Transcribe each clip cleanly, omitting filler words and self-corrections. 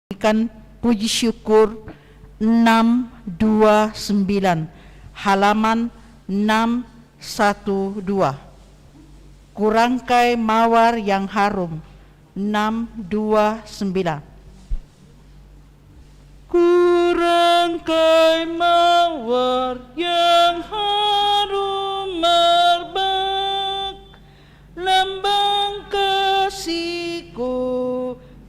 Berikan puji syukur 629 halaman 612. Kurangkai mawar yang harum 629. Kurangkai mawar yang harum merbak, lambang kasihku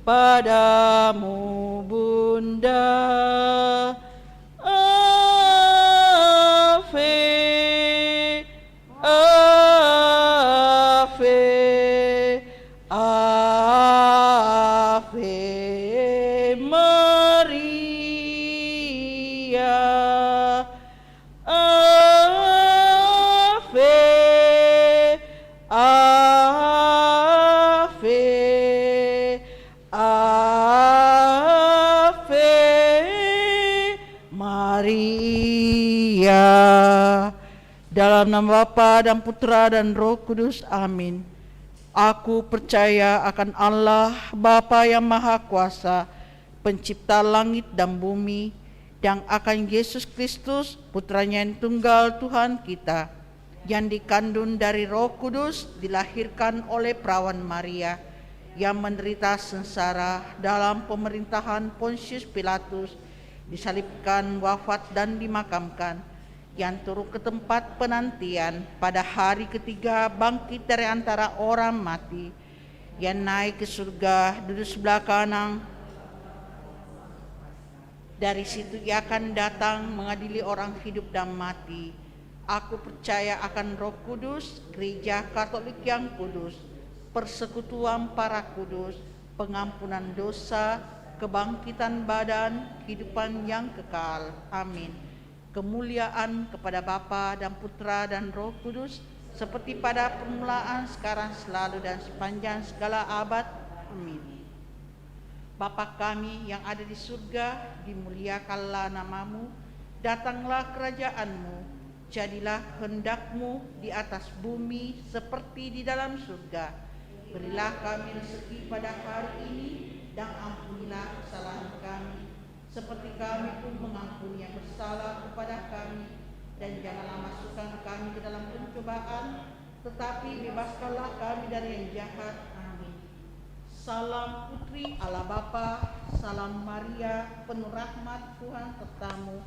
padamu Bunda. Ave, Ave, Ave Maria. Ave, Ave, Ave Maria. Dalam nama Bapa dan Putra dan Roh Kudus, amin. Aku percaya akan Allah Bapa yang Maha Kuasa, pencipta langit dan bumi, dan akan Yesus Kristus, putranya yang tunggal Tuhan kita, yang dikandung dari Roh Kudus, dilahirkan oleh perawan Maria, yang menderita sengsara dalam pemerintahan Pontius Pilatus, disalibkan, wafat dan dimakamkan, yang turun ke tempat penantian, pada hari ketiga bangkit dari antara orang mati, yang naik ke surga, duduk sebelah kanan. Dari situ ia akan datang mengadili orang hidup dan mati. Aku percaya akan Roh Kudus, Gereja Katolik yang kudus, persekutuan para kudus, pengampunan dosa, kebangkitan badan, kehidupan yang kekal. Amin. Kemuliaan kepada Bapa dan Putra dan Roh Kudus, seperti pada permulaan, sekarang, selalu, dan sepanjang segala abad. Amin. Bapa kami yang ada di surga, dimuliakanlah namamu, datanglah kerajaanmu, jadilah kehendak-Mu di atas bumi seperti di dalam surga. Berilah kami rezeki pada hari ini, dan ampunilah kesalahan kami, seperti kami pun mengampuni yang bersalah kepada kami, dan janganlah masukkan kami ke dalam pencobaan, tetapi bebaskanlah kami dari yang jahat. Amin. Salam Putri Allah Bapa, salam Maria, penuh rahmat Tuhan sertamu.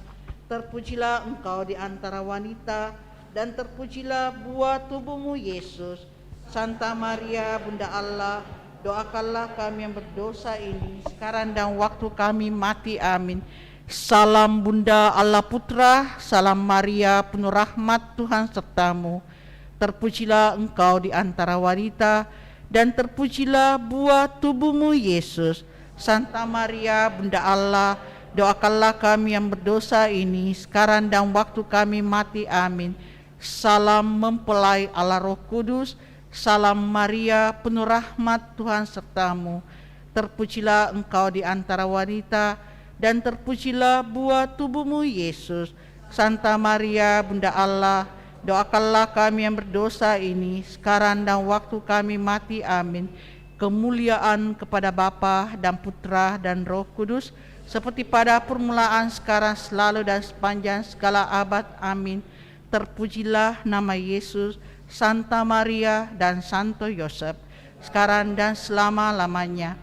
Terpujilah engkau di antara wanita, dan terpujilah buah tubuhmu Yesus. Santa Maria, Bunda Allah, doakanlah kami yang berdosa ini, sekarang dan waktu kami mati. Amin. Salam Bunda Allah Putra, salam Maria, penuh rahmat Tuhan sertamu. Terpujilah engkau di antara wanita, dan terpujilah buah tubuhmu Yesus. Santa Maria, Bunda Allah, doakanlah kami yang berdosa ini, sekarang dan waktu kami mati. Amin. Salam mempelai Allah Roh Kudus, salam Maria, penuh rahmat Tuhan sertamu. Terpujilah engkau di antara wanita, dan terpujilah buah tubuhmu Yesus. Santa Maria, Bunda Allah, doakanlah kami yang berdosa ini, sekarang dan waktu kami mati. Amin. Kemuliaan kepada Bapa dan Putra dan Roh Kudus, seperti pada permulaan, sekarang, selalu, dan sepanjang segala abad. Amin. Terpujilah nama Yesus, Santa Maria, dan Santo Yosef, sekarang dan selama-lamanya.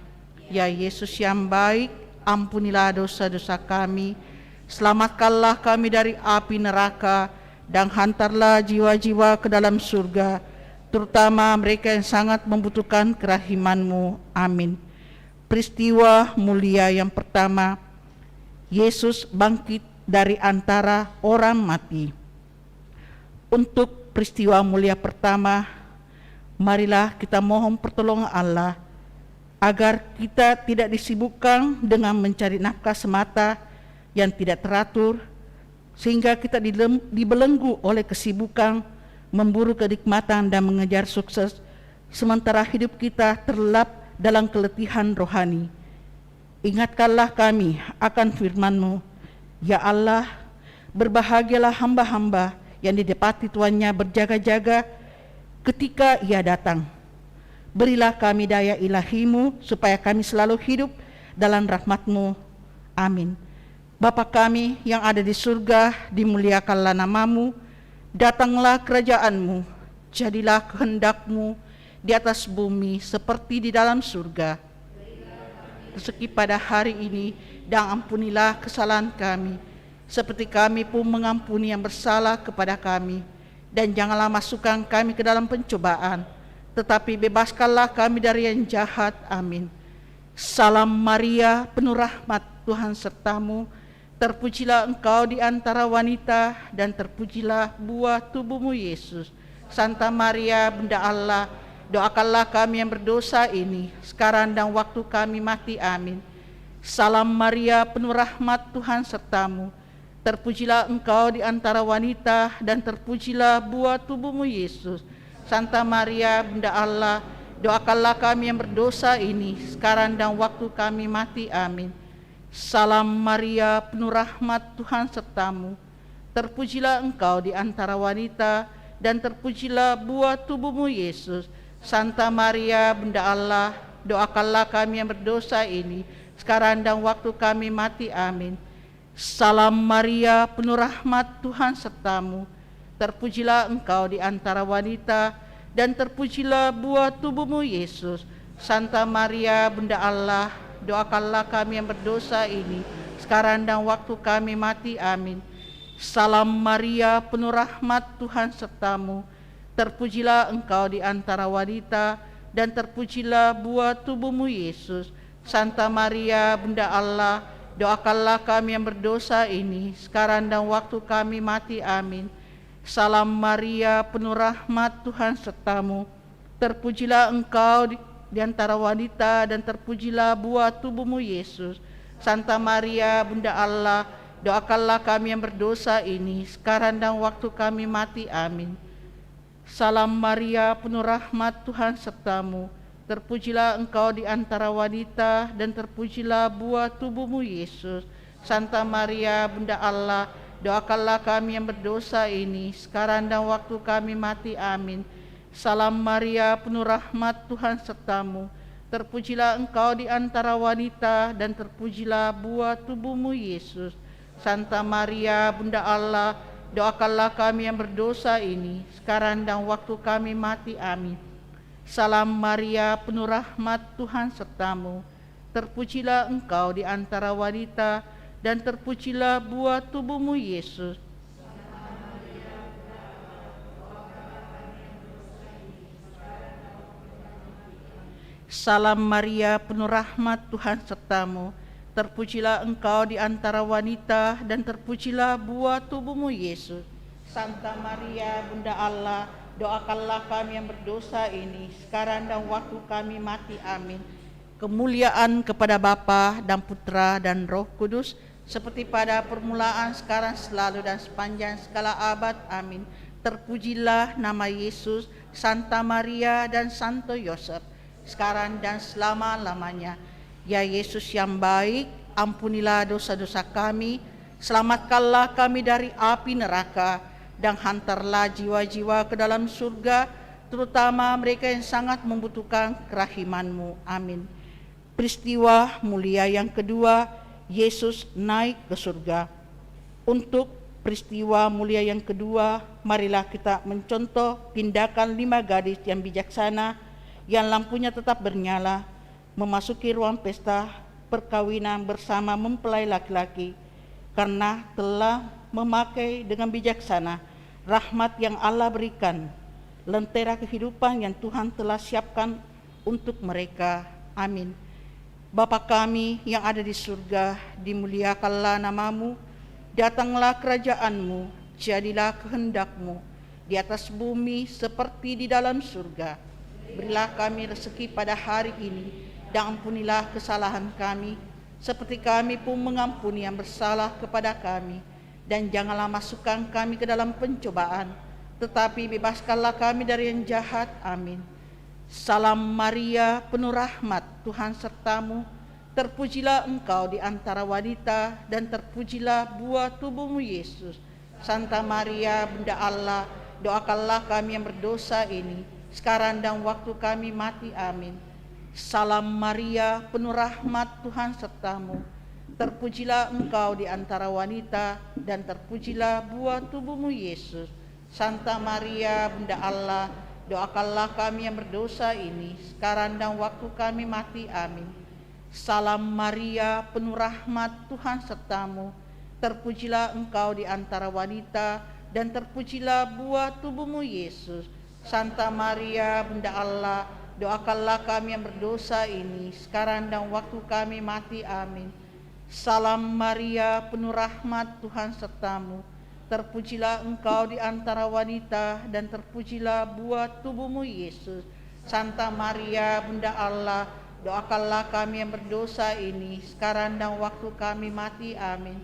Ya Yesus yang baik, ampunilah dosa-dosa kami, selamatkanlah kami dari api neraka, dan hantarlah jiwa-jiwa ke dalam surga, terutama mereka yang sangat membutuhkan kerahiman-Mu. Amin. Peristiwa mulia yang pertama, Yesus bangkit dari antara orang mati. Untuk peristiwa mulia pertama, marilah kita mohon pertolongan Allah agar kita tidak disibukkan dengan mencari nafkah semata yang tidak teratur, sehingga kita dibelenggu oleh kesibukan memburu kenikmatan dan mengejar sukses, sementara hidup kita terlelap dalam keletihan rohani. Ingatkanlah kami akan firman-Mu, ya Allah, berbahagialah hamba-hamba yang didapati tuannya berjaga-jaga ketika ia datang. Berilah kami daya ilahi-Mu supaya kami selalu hidup dalam rahmat-Mu. Amin. Bapa kami yang ada di surga, dimuliakanlah nama-Mu, datanglah kerajaan-Mu, jadilah kehendak-Mu di atas bumi seperti di dalam surga. Rezeki pada hari ini, dan ampunilah kesalahan kami, seperti kami pun mengampuni yang bersalah kepada kami. Dan janganlah masukkan kami ke dalam pencobaan, tetapi bebaskanlah kami dari yang jahat. Amin. Salam Maria, penuh rahmat, Tuhan sertamu. Terpujilah engkau di antara wanita, dan terpujilah buah tubuhmu Yesus. Santa Maria, Bunda Allah, doakanlah kami yang berdosa ini, sekarang dan waktu kami mati. Amin. Salam Maria, penuh rahmat, Tuhan sertamu. Terpujilah engkau di antara wanita, dan terpujilah buah tubuhmu Yesus. Santa Maria, Bunda Allah, doakanlah kami yang berdosa ini, sekarang dan waktu kami mati. Amin. Salam Maria, penuh rahmat, Tuhan sertamu. Terpujilah engkau di antara wanita, dan terpujilah buah tubuhmu Yesus. Santa Maria, Bunda Allah, doakanlah kami yang berdosa ini, sekarang dan waktu kami mati. Amin. Salam Maria, penuh rahmat, Tuhan sertamu. Terpujilah engkau di antara wanita, dan terpujilah buah tubuhmu Yesus. Santa Maria, Bunda Allah, doakanlah kami yang berdosa ini, sekarang dan waktu kami mati. Amin. Salam Maria, penuh rahmat, Tuhan sertamu. Terpujilah engkau di antara wanita, dan terpujilah buah tubuhmu Yesus. Santa Maria, Bunda Allah, doakanlah kami yang berdosa ini, sekarang dan waktu kami mati. Amin. Salam Maria, penuh rahmat, Tuhan sertamu. Terpujilah engkau di antara wanita, dan terpujilah buah tubuhmu Yesus. Santa Maria, Bunda Allah, doakanlah kami yang berdosa ini, sekarang dan waktu kami mati. Amin. Salam Maria, penuh rahmat, Tuhan sertamu. Terpujilah engkau di antara wanita, dan terpujilah buah tubuhmu Yesus. Santa Maria, Bunda Allah, doakanlah kami yang berdosa ini, sekarang dan waktu kami mati. Amin. Salam Maria, penuh rahmat, Tuhan sertamu. Terpujilah engkau di antara wanita, dan terpujilah buah tubuhmu Yesus. Santa Maria, Bunda Allah, doakanlah kami yang berdosa ini, sekarang dan waktu kami mati. Amin. Salam Maria, penuh rahmat, Tuhan sertamu. Terpujilah engkau di antara wanita, dan terpujilah buah tubuhmu Yesus. Salam Maria, penuh rahmat, Tuhan sertamu. Terpujilah engkau di antara wanita, dan terpujilah buah tubuhmu Yesus. Santa Maria, Bunda Allah, doakanlah kami yang berdosa ini, sekarang dan waktu kami mati. Amin. Kemuliaan kepada Bapa dan Putra dan Roh Kudus, seperti pada permulaan, sekarang, selalu, dan sepanjang segala abad. Amin. Terpujilah nama Yesus, Santa Maria, dan Santo Yosef, sekarang dan selama-lamanya. Ya Yesus yang baik, ampunilah dosa-dosa kami, selamatkanlah kami dari api neraka, dan hantarlah jiwa-jiwa ke dalam surga, terutama mereka yang sangat membutuhkan kerahiman-Mu. Amin. Peristiwa mulia yang kedua, Yesus naik ke surga. Untuk peristiwa mulia yang kedua, marilah kita mencontoh tindakan 5 gadis yang bijaksana, yang lampunya tetap bernyala, memasuki ruang pesta perkawinan bersama mempelai laki-laki, karena telah memakai dengan bijaksana rahmat yang Allah berikan, lentera kehidupan yang Tuhan telah siapkan untuk mereka. Amin. Bapa kami yang ada di surga, dimuliakanlah nama-Mu, datanglah kerajaan-Mu, jadilah kehendak-Mu di atas bumi seperti di dalam surga. Berilah kami rezeki pada hari ini, dan ampunilah kesalahan kami, seperti kami pun mengampuni yang bersalah kepada kami. Dan janganlah masukkan kami ke dalam pencobaan, tetapi bebaskanlah kami dari yang jahat. Amin. Salam Maria, penuh rahmat, Tuhan sertamu. Terpujilah engkau di antara wanita, dan terpujilah buah tubuhmu Yesus. Santa Maria, Bunda Allah, doakanlah kami yang berdosa ini, sekarang dan waktu kami mati. Amin. Salam Maria, penuh rahmat, Tuhan sertamu. Terpujilah engkau di antara wanita, dan terpujilah buah tubuhmu Yesus. Santa Maria, Bunda Allah, doakanlah kami yang berdosa ini, sekarang dan waktu kami mati. Amin. Salam Maria, penuh rahmat, Tuhan sertamu. Terpujilah engkau di antara wanita, dan terpujilah buah tubuhmu Yesus. Santa Maria, Bunda Allah, doakanlah kami yang berdosa ini, sekarang dan waktu kami mati. Amin. Salam Maria, penuh rahmat, Tuhan sertamu. Terpujilah engkau di antara wanita, dan terpujilah buah tubuhmu Yesus. Santa Maria, Bunda Allah, doakanlah kami yang berdosa ini, sekarang dan waktu kami mati. Amin.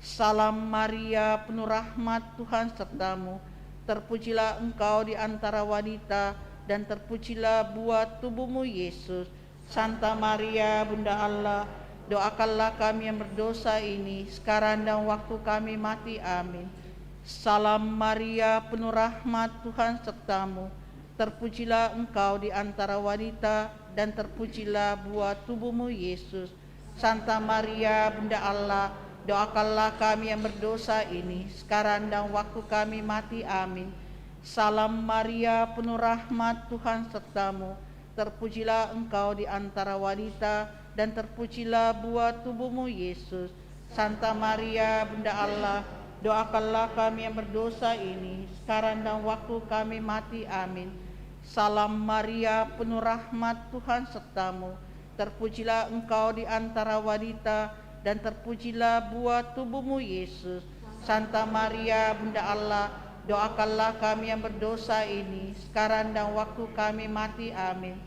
Salam Maria, penuh rahmat, Tuhan sertamu. Terpujilah engkau di antara wanita, dan terpujilah buah tubuhmu Yesus. Santa Maria, Bunda Allah, doakanlah kami yang berdosa ini, sekarang dan waktu kami mati. Amin. Salam Maria, penuh rahmat, Tuhan sertamu. Terpujilah engkau di antara wanita, dan terpujilah buah tubuhmu Yesus. Santa Maria, Bunda Allah, doakanlah kami yang berdosa ini, sekarang dan waktu kami mati. Amin. Salam Maria, penuh rahmat, Tuhan sertamu. Terpujilah engkau di antara wanita, dan terpujilah buah tubuhmu Yesus. Santa Maria, Bunda Allah, doakanlah kami yang berdosa ini, sekarang dan waktu kami mati. Amin. Salam Maria, penuh rahmat, Tuhan sertamu. Terpujilah engkau di antara wanita, dan terpujilah buah tubuhmu Yesus. Santa Maria, Bunda Allah, doakanlah kami yang berdosa ini, sekarang dan waktu kami mati. Amin.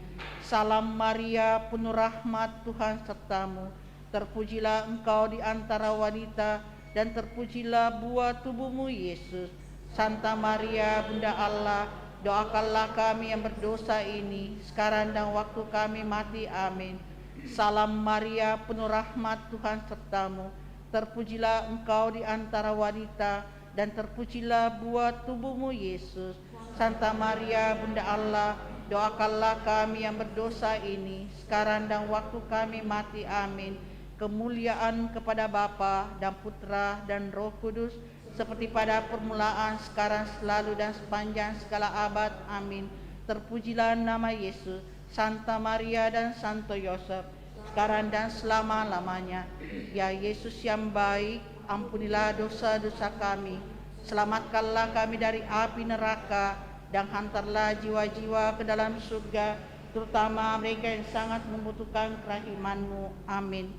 Salam Maria, penuh rahmat, Tuhan sertamu. Terpujilah engkau di antara wanita, dan terpujilah buah tubuhmu Yesus. Santa Maria, Bunda Allah, doakanlah kami yang berdosa ini, sekarang dan waktu kami mati. Amin. Salam Maria, penuh rahmat, Tuhan sertamu. Terpujilah engkau di antara wanita, dan terpujilah buah tubuhmu Yesus. Santa Maria, Bunda Allah, doakanlah kami yang berdosa ini, sekarang dan waktu kami mati. Amin. Kemuliaan kepada Bapa dan Putra dan Roh Kudus, seperti pada permulaan, sekarang, selalu, dan sepanjang segala abad. Amin. Terpujilah nama Yesus, Santa Maria dan Santo Yosef, sekarang dan selama-lamanya. Ya Yesus yang baik, ampunilah dosa-dosa kami, selamatkanlah kami dari api neraka, dan hantarlah jiwa-jiwa ke dalam surga, terutama mereka yang sangat membutuhkan kerahiman-Mu. Amin.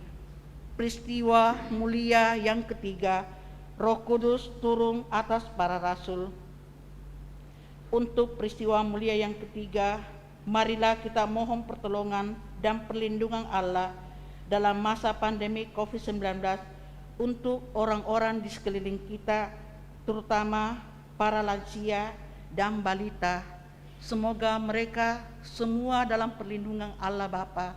Peristiwa mulia yang ketiga, Roh Kudus turun atas para rasul. Untuk peristiwa mulia yang ketiga, marilah kita mohon pertolongan dan perlindungan Allah dalam masa pandemi COVID-19 untuk orang-orang di sekeliling kita, terutama para lansia dan balita. Semoga mereka semua dalam perlindungan Allah Bapa.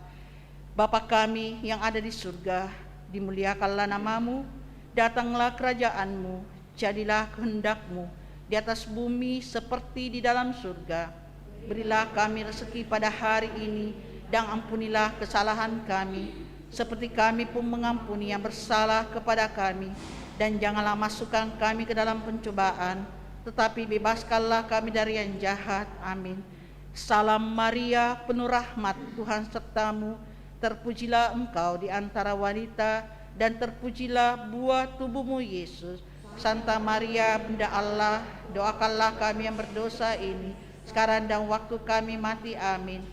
Bapa kami yang ada di surga, dimuliakanlah nama-Mu, datanglah kerajaan-Mu, jadilah kehendak-Mu di atas bumi seperti di dalam surga. Berilah kami rezeki pada hari ini, dan ampunilah kesalahan kami, seperti kami pun mengampuni yang bersalah kepada kami. Dan janganlah masukkan kami ke dalam pencobaan, tetapi bebaskanlah kami dari yang jahat. Amin. Salam Maria, penuh rahmat, Tuhan sertamu. Terpujilah engkau di antara wanita, dan terpujilah buah tubuhmu Yesus. Santa Maria, Bunda Allah, doakanlah kami yang berdosa ini, sekarang dan waktu kami mati. Amin.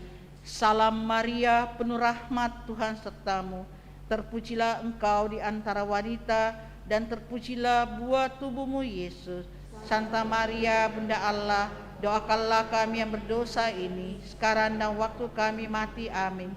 Salam Maria, penuh rahmat, Tuhan sertamu. Terpujilah engkau di antara wanita, dan terpujilah buah tubuhmu Yesus. Santa Maria, Bunda Allah, doakanlah kami yang berdosa ini, sekarang dan waktu kami mati. Amin.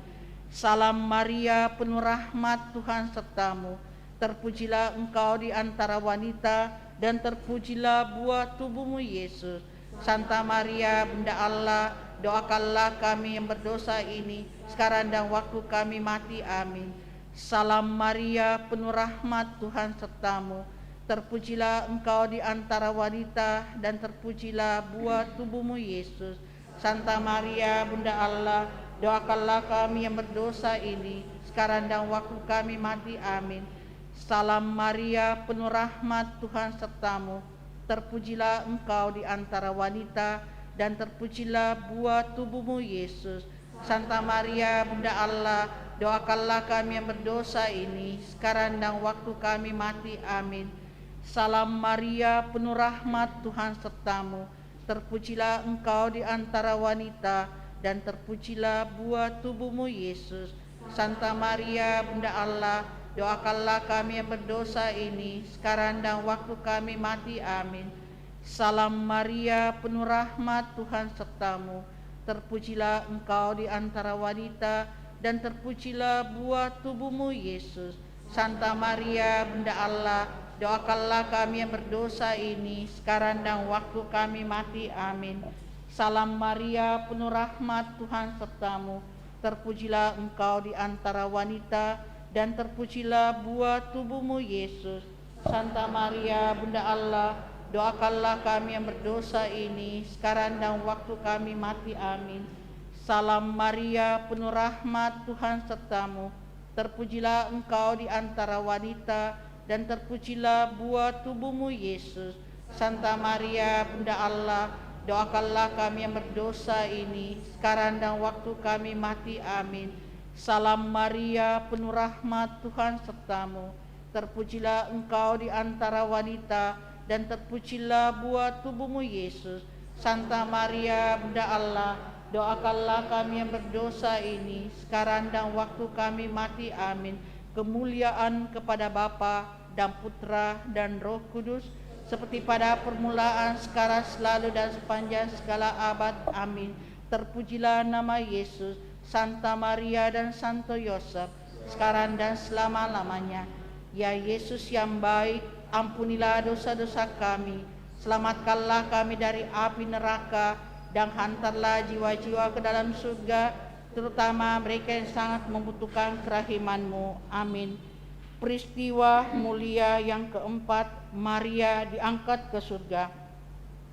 Salam Maria, penuh rahmat, Tuhan sertamu. Terpujilah engkau di antara wanita, dan terpujilah buah tubuhmu Yesus. Santa Maria, Bunda Allah, doakanlah kami yang berdosa ini, sekarang dan waktu kami mati. Amin. Salam Maria, penuh rahmat, Tuhan sertamu. Terpujilah engkau di antara wanita, dan terpujilah buah tubuhmu Yesus. Santa Maria, Bunda Allah, doakanlah kami yang berdosa ini, sekarang dan waktu kami mati. Amin. Salam Maria, penuh rahmat, Tuhan sertamu. Terpujilah engkau di antara wanita, dan terpujilah buah tubuhmu, Yesus. Santa Maria, Bunda Allah, doakanlah kami yang berdosa ini, sekarang dan waktu kami mati. Amin. Salam Maria, penuh rahmat, Tuhan sertamu. Terpujilah engkau di antara wanita, dan terpujilah buah tubuhmu, Yesus. Santa Maria, Bunda Allah, doakanlah kami yang berdosa ini, sekarang dan waktu kami mati. Amin. Salam Maria, penuh rahmat, Tuhan sertamu. Terpujilah engkau di antara wanita, dan terpujilah buah tubuhmu, Yesus. Santa Maria, Bunda Allah, doakanlah kami yang berdosa ini, sekarang dan waktu kami mati. Amin. Salam Maria, penuh rahmat, Tuhan sertamu. Terpujilah engkau di antara wanita, dan terpujilah buah tubuhmu, Yesus. Santa Maria, Bunda Allah, doakanlah kami yang berdosa ini, sekarang dan waktu kami mati. Amin. Salam Maria, penuh rahmat, Tuhan sertamu. Terpujilah engkau di antara wanita, dan terpujilah buah tubuhmu, Yesus. Santa Maria, Bunda Allah, doakanlah kami yang berdosa ini, sekarang dan waktu kami mati. Amin. Salam Maria, penuh rahmat, Tuhan sertamu. Terpujilah engkau di antara wanita, dan terpujilah buah tubuhmu, Yesus. Santa Maria, Bunda Allah, doakanlah kami yang berdosa ini, sekarang dan waktu kami mati. Amin. Kemuliaan kepada Bapa dan Putra dan Roh Kudus, seperti pada permulaan, sekarang, selalu, dan sepanjang segala abad. Amin. Terpujilah nama Yesus, Santa Maria dan Santo Yosef, sekarang dan selama-lamanya. Ya Yesus yang baik, ampunilah dosa-dosa kami, selamatkanlah kami dari api neraka, dan hantarlah jiwa-jiwa ke dalam surga, terutama mereka yang sangat membutuhkan kerahiman-Mu. Amin. Peristiwa mulia yang keempat, Maria diangkat ke surga.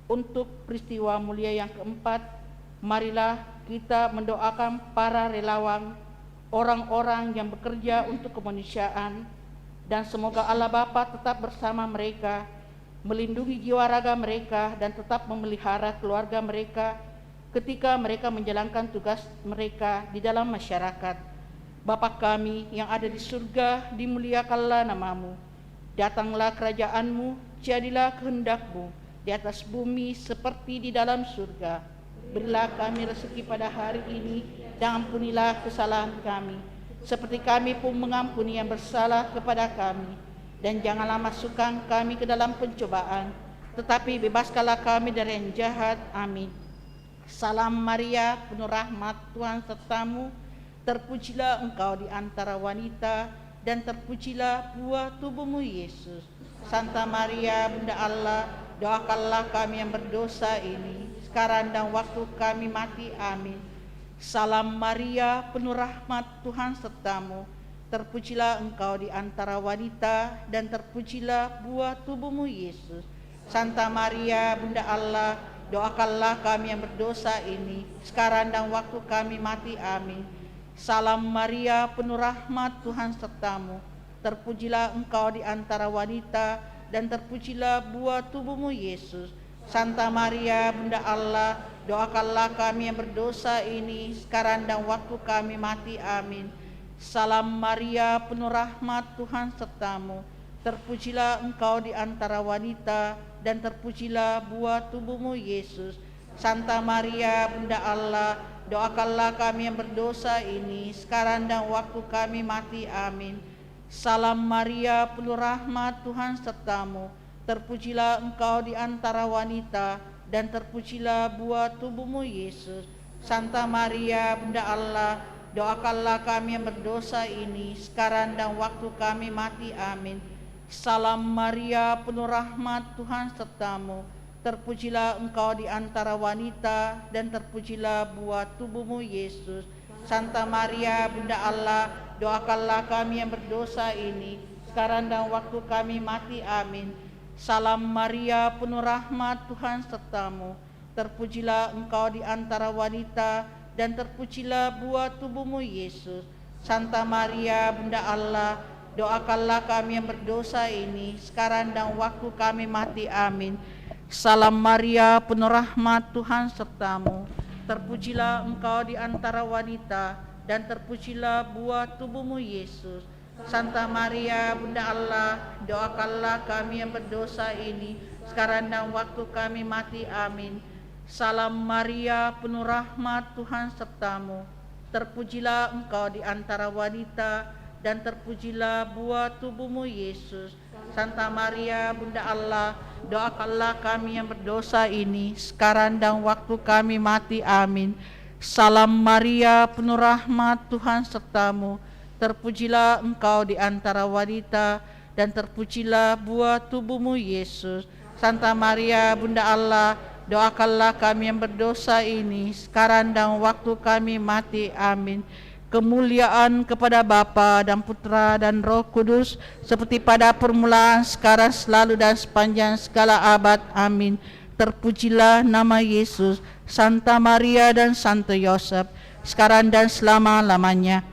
Untuk peristiwa mulia yang keempat, marilah kita mendoakan para relawan, orang-orang yang bekerja untuk kemanusiaan, dan semoga Allah Bapa tetap bersama mereka, melindungi jiwa raga mereka, dan tetap memelihara keluarga mereka ketika mereka menjalankan tugas mereka di dalam masyarakat. Bapa kami yang ada di surga, dimuliakanlah nama-Mu. Datanglah kerajaan-Mu, jadilah kehendak-Mu di atas bumi seperti di dalam surga. Berilah kami rezeki pada hari ini, dan ampunilah kesalahan kami, seperti kami pun mengampuni yang bersalah kepada kami. Dan janganlah masukkan kami ke dalam pencobaan, tetapi bebaskanlah kami dari yang jahat. Amin. Salam Maria, penuh rahmat, Tuhan sertamu. Terpujilah engkau di antara wanita, dan terpujilah buah tubuhmu, Yesus. Santa Maria, Bunda Allah, doakanlah kami yang berdosa ini, sekarang dan waktu kami mati. Amin. Salam Maria, penuh rahmat, Tuhan sertamu. Terpujilah engkau di antara wanita, dan terpujilah buah tubuhmu, Yesus. Santa Maria, Bunda Allah, doakanlah kami yang berdosa ini, sekarang dan waktu kami mati. Amin. Salam Maria, penuh rahmat, Tuhan sertamu. Terpujilah engkau di antara wanita, dan terpujilah buah tubuhmu, Yesus. Santa Maria, Bunda Allah, doakanlah kami yang berdosa ini, sekarang dan waktu kami mati. Amin. Salam Maria, penuh rahmat, Tuhan sertamu. Terpujilah engkau di antara wanita, dan terpujilah buah tubuhmu, Yesus. Santa Maria, Bunda Allah, doakanlah kami yang berdosa ini, sekarang dan waktu kami mati. Amin. Salam Maria, penuh rahmat, Tuhan sertamu. Terpujilah engkau di antara wanita, dan terpujilah buah tubuhmu, Yesus. Santa Maria, Bunda Allah, doakanlah kami yang berdosa ini, sekarang dan waktu kami mati. Amin. Salam Maria, penuh rahmat, Tuhan sertamu. Terpujilah engkau di antara wanita, dan terpujilah buah tubuhmu, Yesus. Santa Maria, Bunda Allah, doakanlah kami yang berdosa ini, sekarang dan waktu kami mati. Amin. Salam Maria, penuh rahmat, Tuhan sertamu. Terpujilah engkau di antara wanita, dan terpujilah buah tubuhmu Yesus. Santa Maria, Bunda Allah, doakanlah kami yang berdosa ini, sekarang dan waktu kami mati. Amin. Salam Maria, penuh rahmat, Tuhan sertamu. Terpujilah engkau di antara wanita, dan terpujilah buah tubuhmu Yesus. Santa Maria, Bunda Allah, doakanlah kami yang berdosa ini, sekarang dan waktu kami mati. Amin. Salam Maria, penuh rahmat, Tuhan sertamu. Terpujilah engkau di antara wanita, dan terpujilah buah tubuhmu Yesus. Santa Maria, Bunda Allah, doakanlah kami yang berdosa ini, sekarang dan waktu kami mati. Amin. Salam Maria, penuh rahmat, Tuhan sertamu. Terpujilah engkau di antara wanita, dan terpujilah buah tubuhmu Yesus. Santa Maria, Bunda Allah, doakanlah kami yang berdosa ini, sekarang dan waktu kami mati. Amin. Kemuliaan kepada Bapa dan Putra dan Roh Kudus, seperti pada permulaan, sekarang, selalu, dan sepanjang segala abad. Amin. Terpujilah nama Yesus, Santa Maria dan Santo Yosef, sekarang dan selama-lamanya.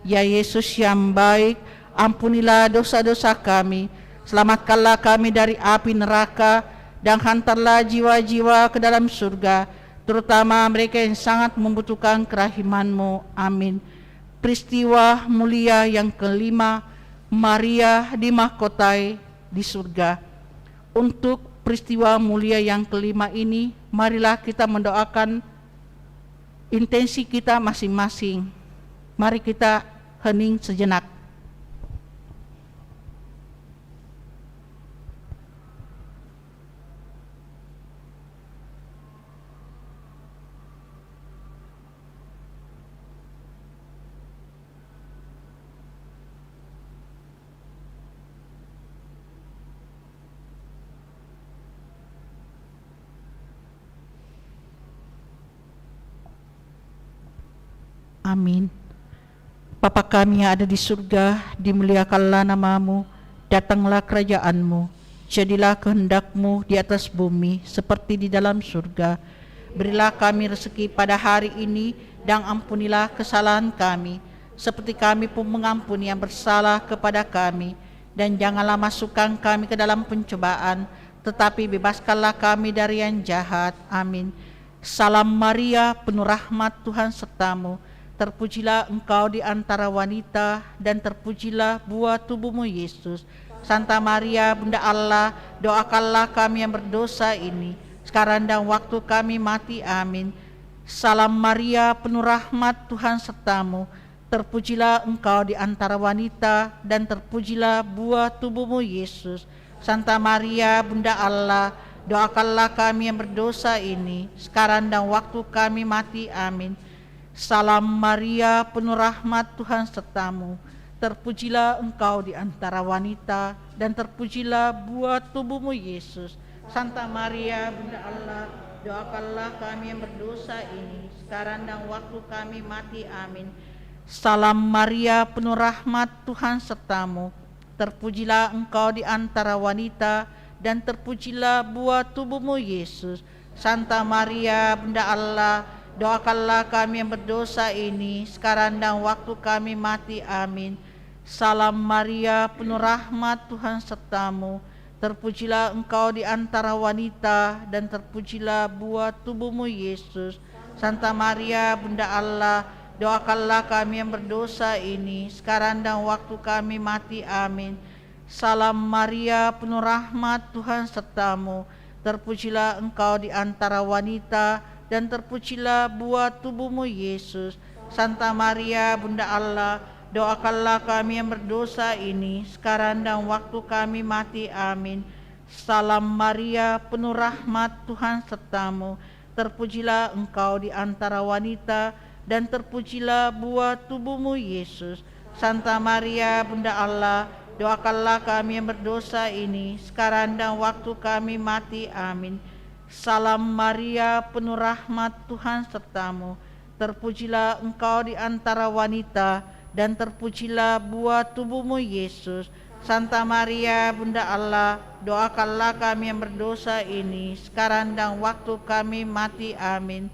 Ya Yesus yang baik, ampunilah dosa-dosa kami, selamatkanlah kami dari api neraka, dan hantarlah jiwa-jiwa ke dalam surga, terutama mereka yang sangat membutuhkan kerahiman-Mu. Amin. Peristiwa mulia yang kelima, Maria dimahkotai di surga. Untuk peristiwa mulia yang kelima ini, marilah kita mendoakan intensi kita masing-masing. Mari kita hening sejenak. Amin. Bapa kami yang ada di surga, dimuliakanlah nama-Mu, datanglah kerajaan-Mu, jadilah kehendak-Mu di atas bumi seperti di dalam surga. Berilah kami rezeki pada hari ini, dan ampunilah kesalahan kami, seperti kami pun mengampuni yang bersalah kepada kami. Dan janganlah masukkan kami ke dalam pencobaan, tetapi bebaskanlah kami dari yang jahat. Amin. Salam Maria, penuh rahmat, Tuhan sertamu. Terpujilah engkau di antara wanita, dan terpujilah buah tubuhmu Yesus. Santa Maria, Bunda Allah, doakanlah kami yang berdosa ini, sekarang dan waktu kami mati. Amin. Salam Maria, penuh rahmat, Tuhan sertamu. Terpujilah engkau di antara wanita, dan terpujilah buah tubuhmu Yesus. Santa Maria, Bunda Allah, doakanlah kami yang berdosa ini, sekarang dan waktu kami mati. Amin. Salam Maria, penuh rahmat, Tuhan sertamu. Terpujilah engkau di antara wanita, dan terpujilah buah tubuhmu Yesus. Santa Maria, Bunda Allah, doakanlah kami yang berdosa ini, sekarang dan waktu kami mati. Amin. Salam Maria, penuh rahmat, Tuhan sertamu. Terpujilah engkau di antara wanita, dan terpujilah buah tubuhmu Yesus. Santa Maria, Bunda Allah, doakanlah kami yang berdosa ini, sekarang dan waktu kami mati. Amin. Salam Maria, penuh rahmat, Tuhan sertamu. Terpujilah engkau di antara wanita, dan terpujilah buah tubuhmu Yesus. Santa Maria, Bunda Allah, doakanlah kami yang berdosa ini, sekarang dan waktu kami mati. Amin. Salam Maria, penuh rahmat, Tuhan sertamu. Terpujilah engkau di antara wanita, dan terpujilah buah tubuhmu Yesus. Santa Maria, Bunda Allah, doakanlah kami yang berdosa ini, sekarang dan waktu kami mati. Amin. Salam Maria, penuh rahmat, Tuhan sertamu. Terpujilah engkau di antara wanita, dan terpujilah buah tubuhmu Yesus. Santa Maria, Bunda Allah, doakanlah kami yang berdosa ini, sekarang dan waktu kami mati. Amin. Salam Maria, penuh rahmat, Tuhan sertamu. Terpujilah engkau di antara wanita, dan terpujilah buah tubuhmu Yesus. Santa Maria, Bunda Allah, doakanlah kami yang berdosa ini, sekarang dan waktu kami mati. Amin.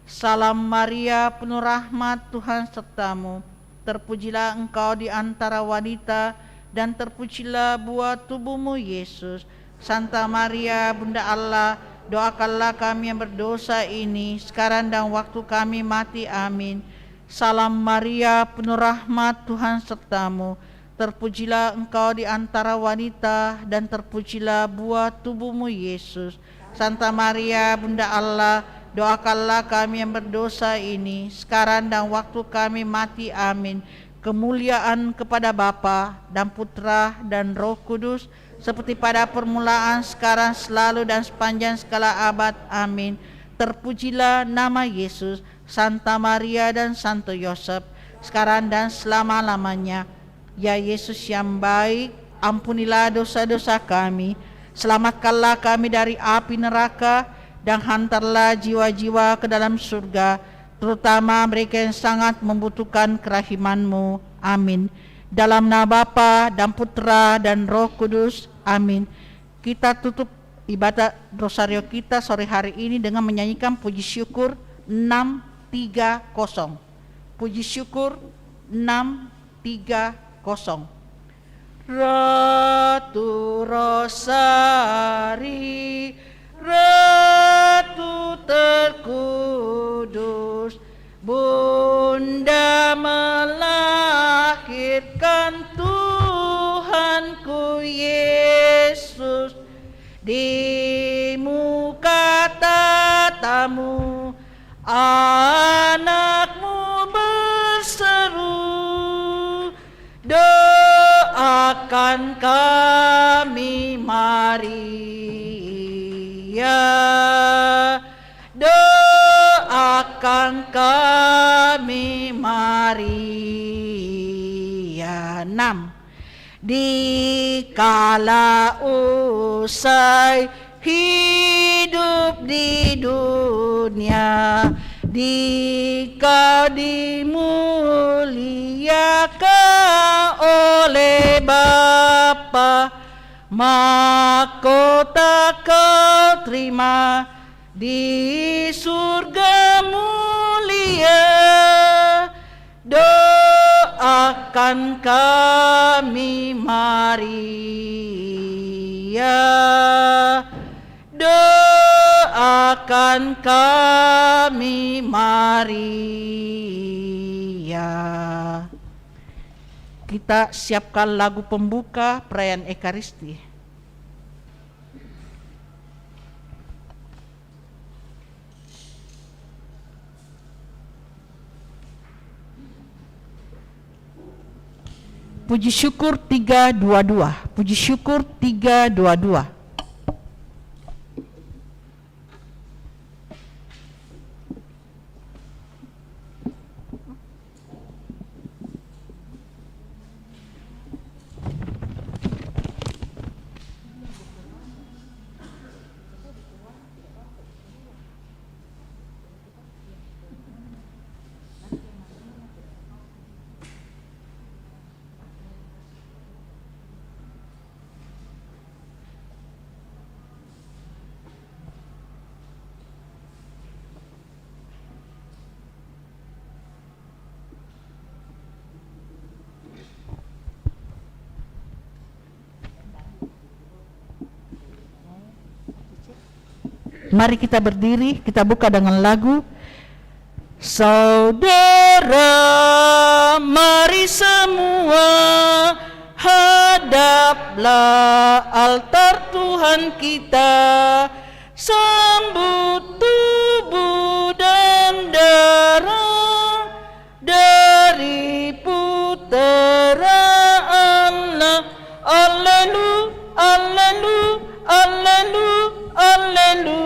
Salam Maria, penuh rahmat, Tuhan sertamu. Terpujilah engkau di antara wanita, dan terpujilah buah tubuhmu, Yesus. Santa Maria, Bunda Allah, doakanlah kami yang berdosa ini, sekarang dan waktu kami mati. Amin. Salam Maria, penuh rahmat, Tuhan sertamu. Terpujilah engkau di antara wanita, dan terpujilah buah tubuhmu, Yesus. Santa Maria, Bunda Allah, doakanlah kami yang berdosa ini, sekarang dan waktu kami mati. Amin. Kemuliaan kepada Bapa dan Putra dan Roh Kudus, seperti pada permulaan, sekarang, selalu, dan sepanjang segala abad. Amin. Terpujilah nama Yesus, Santa Maria dan Santo Yosef, sekarang dan selama-lamanya. Ya Yesus yang baik, ampunilah dosa-dosa kami, selamatkanlah kami dari api neraka, dan hantarlah jiwa-jiwa ke dalam surga, terutama mereka yang sangat membutuhkan kerahiman-Mu. Amin. Dalam nama Bapa dan Putra dan Roh Kudus. Amin. Kita tutup ibadah rosario kita sore hari ini dengan menyanyikan puji syukur 630. Puji syukur 630. Ratu Rosari, Ratu terkudus, Bunda melahirkan Tuhanku Yesus. Di muka tatamu anakmu berseru, doakan kami Maria, doakan kami Maria. 6. Dikala usai hidup di dunia, Dikau dimuliakan oleh Bapa, mahkota kau terima di surga mulia. Doakan kami Maria, doakan kami Maria. Kita siapkan lagu pembuka perayaan Ekaristi. Puji syukur 322. Puji syukur 322. Mari kita berdiri, kita buka dengan lagu Saudara, mari semua hadaplah altar Tuhan kita, sambut tubuh dan darah dari putera Allah. Alleluia, alleluia, alleluia, alleluia.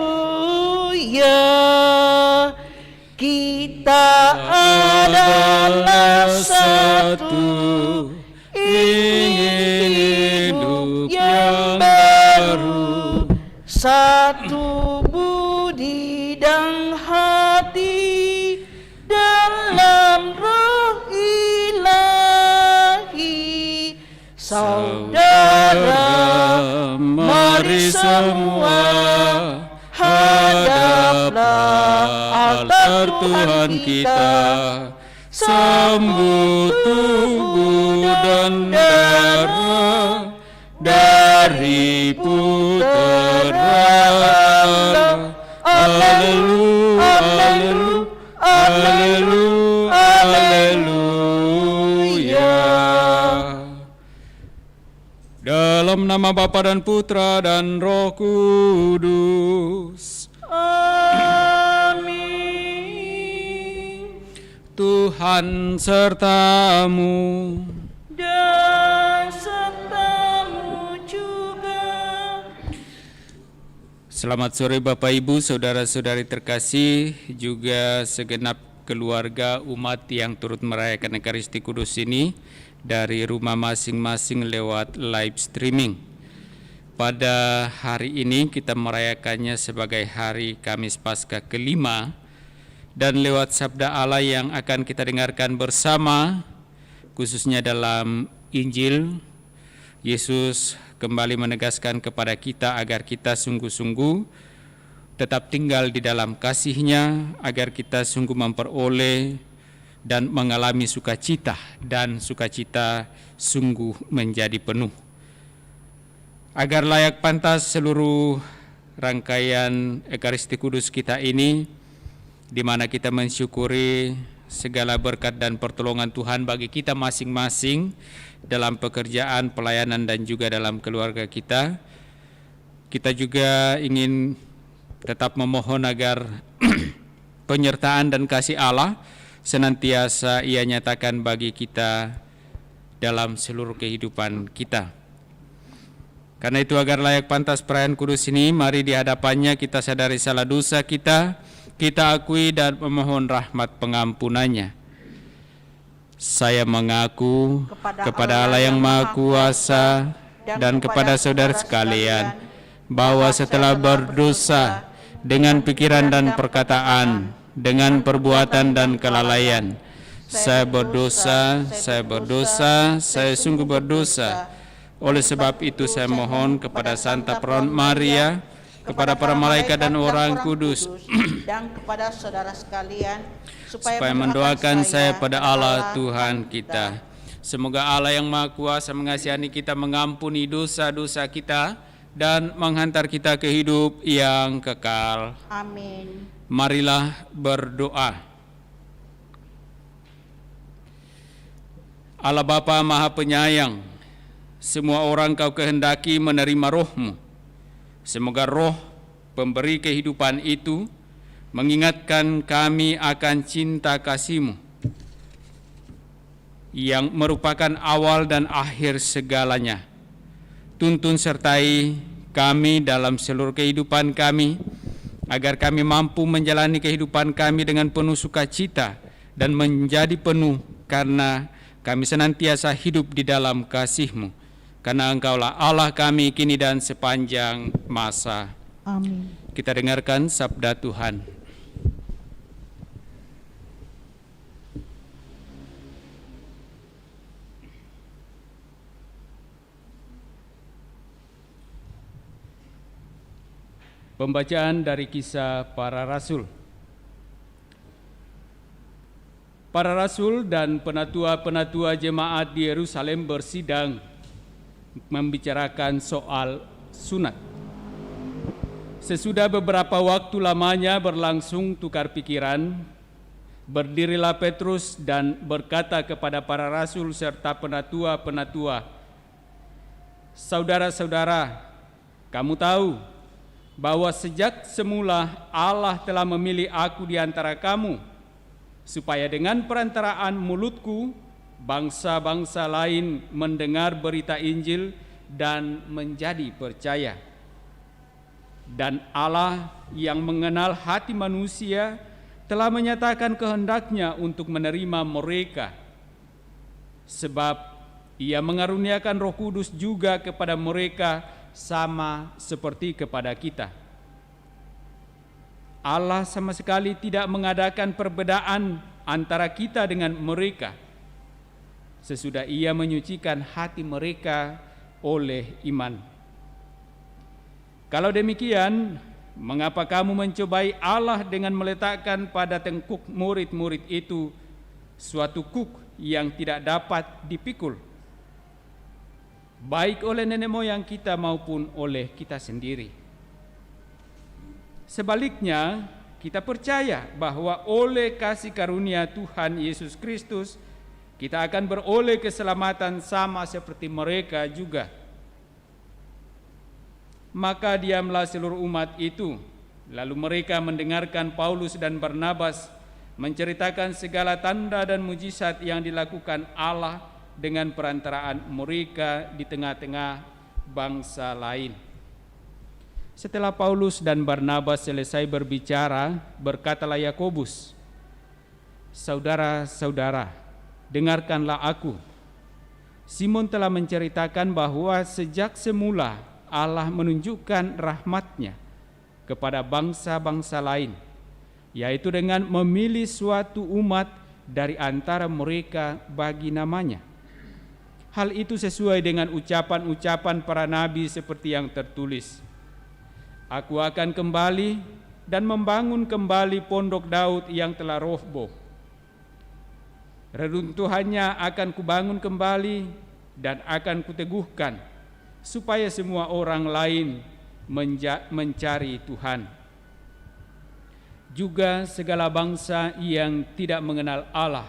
Kita adalah satu, ingin hidup yang baru, satu budi dan hati dalam roh ilahi. Saudara, mari semua hadaplah altar Tuhan kita, sambut tubuh dan darah dari putera. Haleluya, haleluya, haleluya. Dalam nama Bapa dan Putra dan Roh Kudus. Amin. Tuhan sertamu. Dan sertamu juga. Selamat sore Bapak Ibu, saudara-saudari terkasih, juga segenap keluarga umat yang turut merayakan Ekaristi Kudus ini dari rumah masing-masing lewat live streaming. Pada hari ini kita merayakannya sebagai hari Kamis Paskah kelima, dan lewat sabda Allah yang akan kita dengarkan bersama, khususnya dalam Injil, Yesus kembali menegaskan kepada kita agar kita sungguh-sungguh tetap tinggal di dalam kasih-Nya, agar kita sungguh memperoleh dan mengalami sukacita, dan sukacita sungguh menjadi penuh. Agar layak pantas seluruh rangkaian Ekaristi Kudus kita ini, di mana kita mensyukuri segala berkat dan pertolongan Tuhan bagi kita masing-masing dalam pekerjaan, pelayanan, dan juga dalam keluarga kita. Kita juga ingin tetap memohon agar penyertaan dan kasih Allah senantiasa Ia nyatakan bagi kita dalam seluruh kehidupan kita. Karena itu, agar layak pantas perayaan kudus ini, mari di hadapannya kita sadari salah dosa kita akui dan memohon rahmat pengampunannya. Saya mengaku kepada Allah yang Maha Kuasa dan kepada saudara sekalian bahwa setelah berdosa dengan pikiran dan perkataan, dengan perbuatan dan kelalaian, saya berdosa, saya sungguh berdosa. Oleh sebab itu saya mohon kepada Santa Peron Maria, kepada para malaikat dan orang kudus, dan kepada saudara sekalian, supaya mendoakan saya pada Allah Tuhan kita. Semoga Allah yang Maha Kuasa mengasihani kita, mengampuni dosa-dosa kita, dan menghantar kita ke hidup yang kekal. Amin. Marilah berdoa. Allah Bapa Maha Penyayang, semua orang Kau kehendaki menerima roh-Mu. Semoga roh pemberi kehidupan itu mengingatkan kami akan cinta kasih-Mu yang merupakan awal dan akhir segalanya. Tuntun sertai kami dalam seluruh kehidupan kami, agar kami mampu menjalani kehidupan kami dengan penuh sukacita dan menjadi penuh, karena kami senantiasa hidup di dalam kasih-Mu. Karena Engkaulah Allah kami kini dan sepanjang masa. Amin. Kita dengarkan sabda Tuhan. Pembacaan dari Kisah Para Rasul. Para rasul dan penatua-penatua jemaat di Yerusalem bersidang membicarakan soal sunat. Sesudah beberapa waktu lamanya berlangsung tukar pikiran, berdirilah Petrus dan berkata kepada para rasul serta penatua-penatua, "Saudara-saudara, kamu tahu bahwa sejak semula Allah telah memilih aku di antara kamu, supaya dengan perantaraan mulutku bangsa-bangsa lain mendengar berita Injil dan menjadi percaya. Dan Allah yang mengenal hati manusia telah menyatakan kehendaknya untuk menerima mereka, sebab Ia mengaruniakan Roh Kudus juga kepada mereka sama seperti kepada kita. Allah sama sekali tidak mengadakan perbedaan antara kita dengan mereka, sesudah Ia menyucikan hati mereka oleh iman. Kalau demikian, Mengapa kamu mencobai Allah dengan meletakkan pada tengkuk murid-murid itu suatu kuk yang tidak dapat dipikul, baik oleh nenek moyang kita maupun oleh kita sendiri? Sebaliknya, kita percaya bahwa oleh kasih karunia Tuhan Yesus Kristus, kita akan beroleh keselamatan sama seperti mereka juga. Maka diamlah seluruh umat itu. Lalu mereka mendengarkan Paulus dan Barnabas menceritakan segala tanda dan mujizat yang dilakukan Allah dengan perantaraan mereka di tengah-tengah bangsa lain. Setelah Paulus dan Barnabas selesai berbicara, berkatalah Yakobus, "Saudara-saudara, dengarkanlah aku. Simon telah menceritakan bahwa sejak semula Allah menunjukkan rahmat-Nya kepada bangsa-bangsa lain, yaitu dengan memilih suatu umat dari antara mereka bagi namanya. Hal itu sesuai dengan ucapan-ucapan para nabi seperti yang tertulis, Aku akan kembali dan membangun kembali pondok Daud yang telah roboh. Reruntuhannya akan kubangun kembali dan akan kuteguhkan, supaya semua orang lain mencari Tuhan. Juga segala bangsa yang tidak mengenal Allah,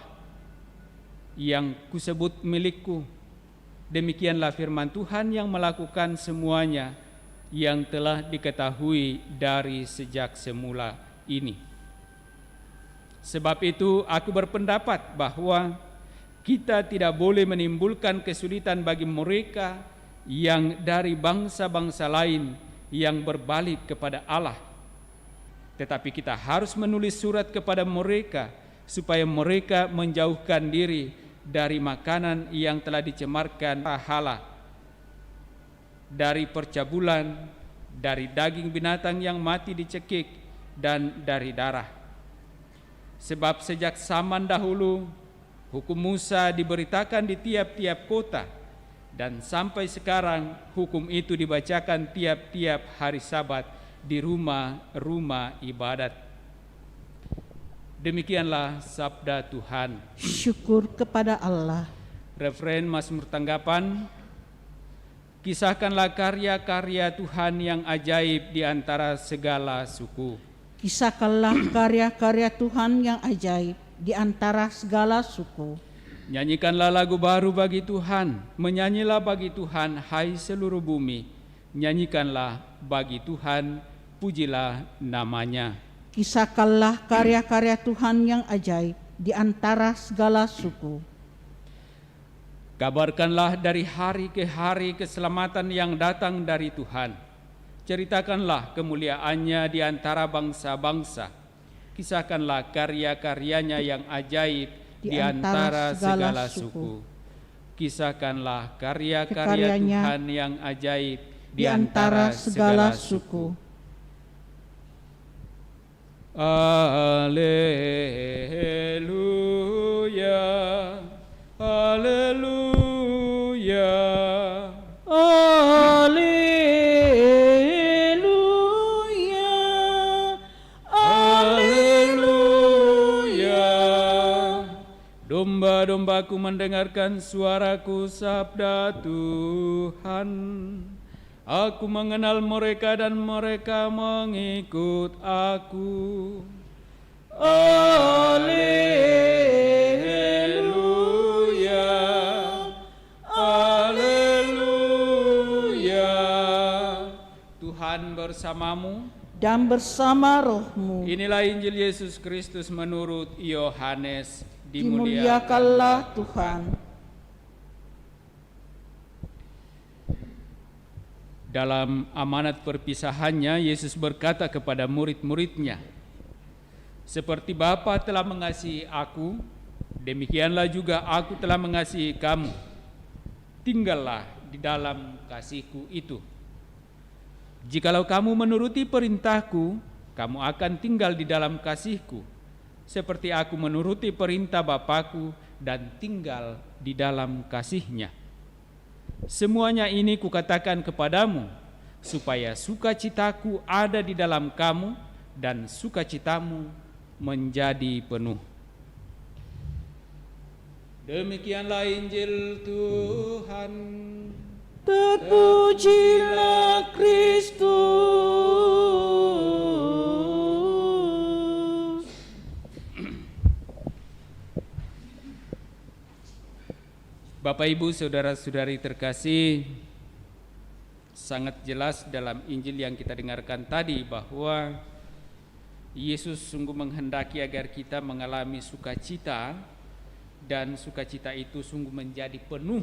yang kusebut milikku. Demikianlah firman Tuhan yang melakukan semuanya yang telah diketahui dari sejak semula ini. Sebab itu aku berpendapat bahwa kita tidak boleh menimbulkan kesulitan bagi mereka yang dari bangsa-bangsa lain yang berbalik kepada Allah. Tetapi kita harus menulis surat kepada mereka supaya mereka menjauhkan diri dari makanan yang telah dicemarkan berhala, dari percabulan, dari daging binatang yang mati dicekik, dan dari darah. Sebab sejak zaman dahulu hukum Musa diberitakan di tiap-tiap kota, dan sampai sekarang hukum itu dibacakan tiap-tiap hari Sabat di rumah-rumah ibadat. Demikianlah sabda Tuhan. Syukur kepada Allah. Referen Mazmur tanggapan. Kisahkanlah karya-karya Tuhan yang ajaib di antara segala suku. Kisahkanlah karya-karya Tuhan yang ajaib di antara segala suku. Nyanyikanlah lagu baru bagi Tuhan, menyanyilah bagi Tuhan, hai seluruh bumi. Nyanyikanlah bagi Tuhan, pujilah namanya. Kisahkanlah karya-karya Tuhan yang ajaib di antara segala suku. Kabarkanlah dari hari ke hari keselamatan yang datang dari Tuhan. Ceritakanlah kemuliaannya di antara bangsa-bangsa. Kisahkanlah karya-karyanya yang ajaib di antara segala suku. Kisahkanlah karya-karya Tuhan yang ajaib di antara segala suku. Haleluya, haleluya, Haleluya, haleluya. Domba-dombaku mendengarkan suaraku, sabda Tuhan. Aku mengenal mereka dan mereka mengikut aku. Haleluya, haleluya. Tuhan bersamamu dan bersama rohmu. Inilah Injil Yesus Kristus menurut Yohanes. Dimuliakanlah Tuhan. Dalam amanat perpisahannya, Yesus berkata kepada murid-muridnya, seperti Bapa telah mengasihi aku, demikianlah juga aku telah mengasihi kamu. Tinggallah di dalam kasihku itu. Jikalau kamu menuruti perintahku, kamu akan tinggal di dalam kasihku, seperti aku menuruti perintah Bapakku dan tinggal di dalam kasihnya. Semuanya ini kukatakan kepadamu, supaya sukacitaku ada di dalam kamu dan sukacitamu menjadi penuh. Demikianlah Injil Tuhan. Terpujilah Kristus. Bapak, Ibu, saudara-saudari terkasih, sangat jelas dalam Injil yang kita dengarkan tadi bahwa Yesus sungguh menghendaki agar kita mengalami sukacita, dan sukacita itu sungguh menjadi penuh,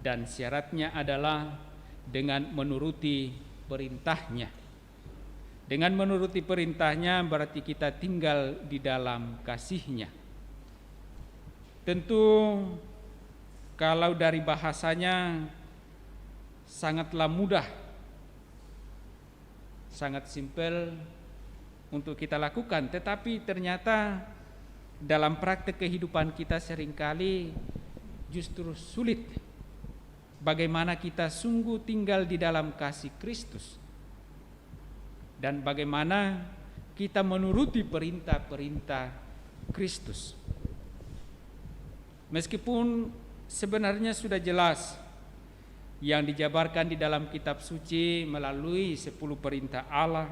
dan syaratnya adalah dengan menuruti perintahnya. Dengan menuruti perintahnya berarti kita tinggal di dalam kasihnya. Tentu kalau dari bahasanya sangatlah mudah, sangat simpel untuk kita lakukan, tetapi ternyata dalam praktek kehidupan kita seringkali justru sulit. Bagaimana kita sungguh tinggal di dalam kasih Kristus, dan bagaimana kita menuruti perintah-perintah Kristus. Meskipun sebenarnya sudah jelas yang dijabarkan di dalam kitab suci melalui 10 perintah Allah,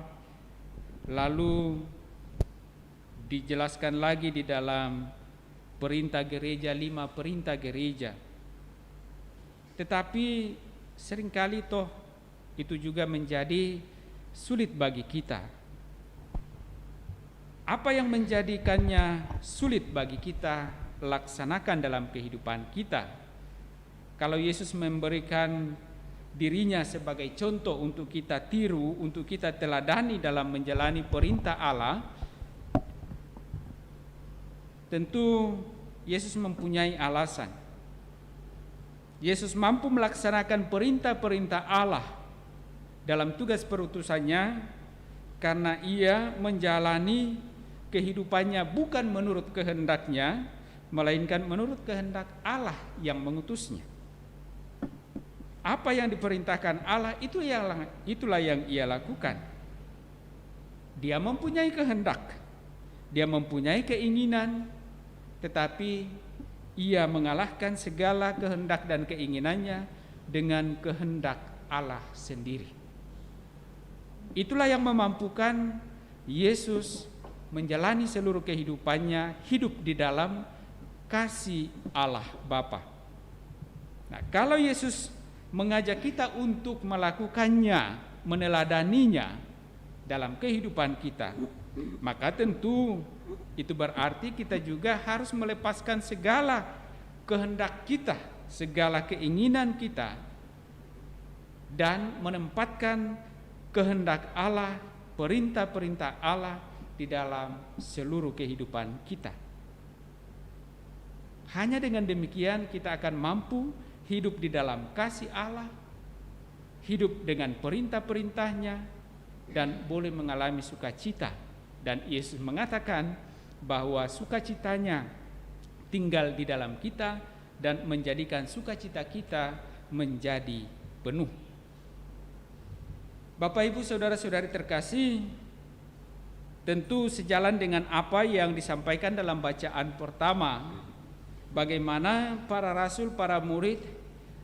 lalu dijelaskan lagi di dalam perintah gereja, 5 perintah gereja. Tetapi seringkali toh itu juga menjadi sulit bagi kita. Apa yang menjadikannya sulit bagi kita laksanakan dalam kehidupan kita? Kalau Yesus memberikan dirinya sebagai contoh untuk kita tiru, untuk kita teladani dalam menjalani perintah Allah, tentu Yesus mempunyai alasan. Yesus mampu melaksanakan perintah-perintah Allah dalam tugas perutusannya karena ia menjalani kehidupannya bukan menurut kehendaknya, melainkan menurut kehendak Allah yang mengutusnya. Apa yang diperintahkan Allah itulah yang ia lakukan. Dia mempunyai kehendak, dia mempunyai keinginan, tetapi ia mengalahkan segala kehendak dan keinginannya dengan kehendak Allah sendiri. Itulah yang memampukan Yesus menjalani seluruh kehidupannya hidup di dalam kasih Allah Bapa. Nah, kalau Yesus mengajak kita untuk melakukannya, meneladaninya dalam kehidupan kita, maka tentu itu berarti kita juga harus melepaskan segala kehendak kita, segala keinginan kita, dan menempatkan kehendak Allah, perintah-perintah Allah di dalam seluruh kehidupan kita. Hanya dengan demikian kita akan mampu hidup di dalam kasih Allah, hidup dengan perintah-perintahnya, dan boleh mengalami sukacita. Dan Yesus mengatakan bahwa sukacitanya tinggal di dalam kita dan menjadikan sukacita kita menjadi penuh. Bapak, Ibu, saudara-saudari terkasih, tentu sejalan dengan apa yang disampaikan dalam bacaan pertama, bagaimana para rasul, para murid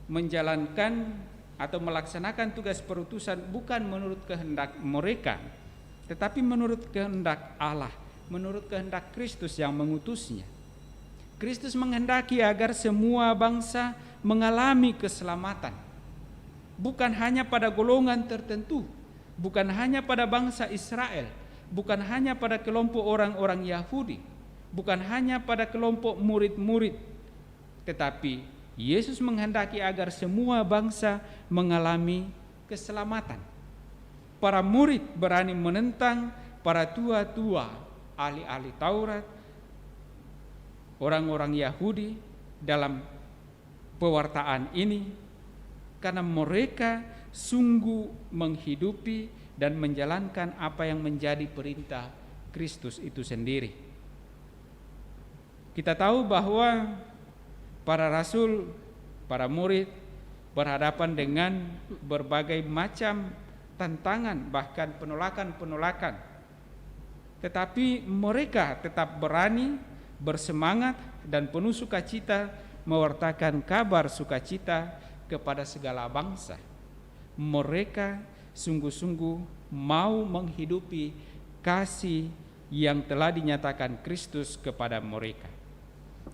menjalankan atau melaksanakan tugas perutusan bukan menurut kehendak mereka, tetapi menurut kehendak Allah, menurut kehendak Kristus yang mengutusnya. Kristus menghendaki agar semua bangsa mengalami keselamatan, bukan hanya pada golongan tertentu, bukan hanya pada bangsa Israel, bukan hanya pada kelompok orang-orang Yahudi, bukan hanya pada kelompok murid-murid, tetapi Yesus menghendaki agar semua bangsa mengalami keselamatan. Para murid berani menentang para tua-tua, ahli-ahli Taurat, orang-orang Yahudi dalam pewartaan ini, karena mereka sungguh menghidupi dan menjalankan apa yang menjadi perintah Kristus itu sendiri. Kita tahu bahwa para rasul, para murid berhadapan dengan berbagai macam tantangan, bahkan penolakan-penolakan. Tetapi mereka tetap berani, bersemangat, dan penuh sukacita mewartakan kabar sukacita kepada segala bangsa. Mereka sungguh-sungguh mau menghidupi kasih yang telah dinyatakan Kristus kepada mereka.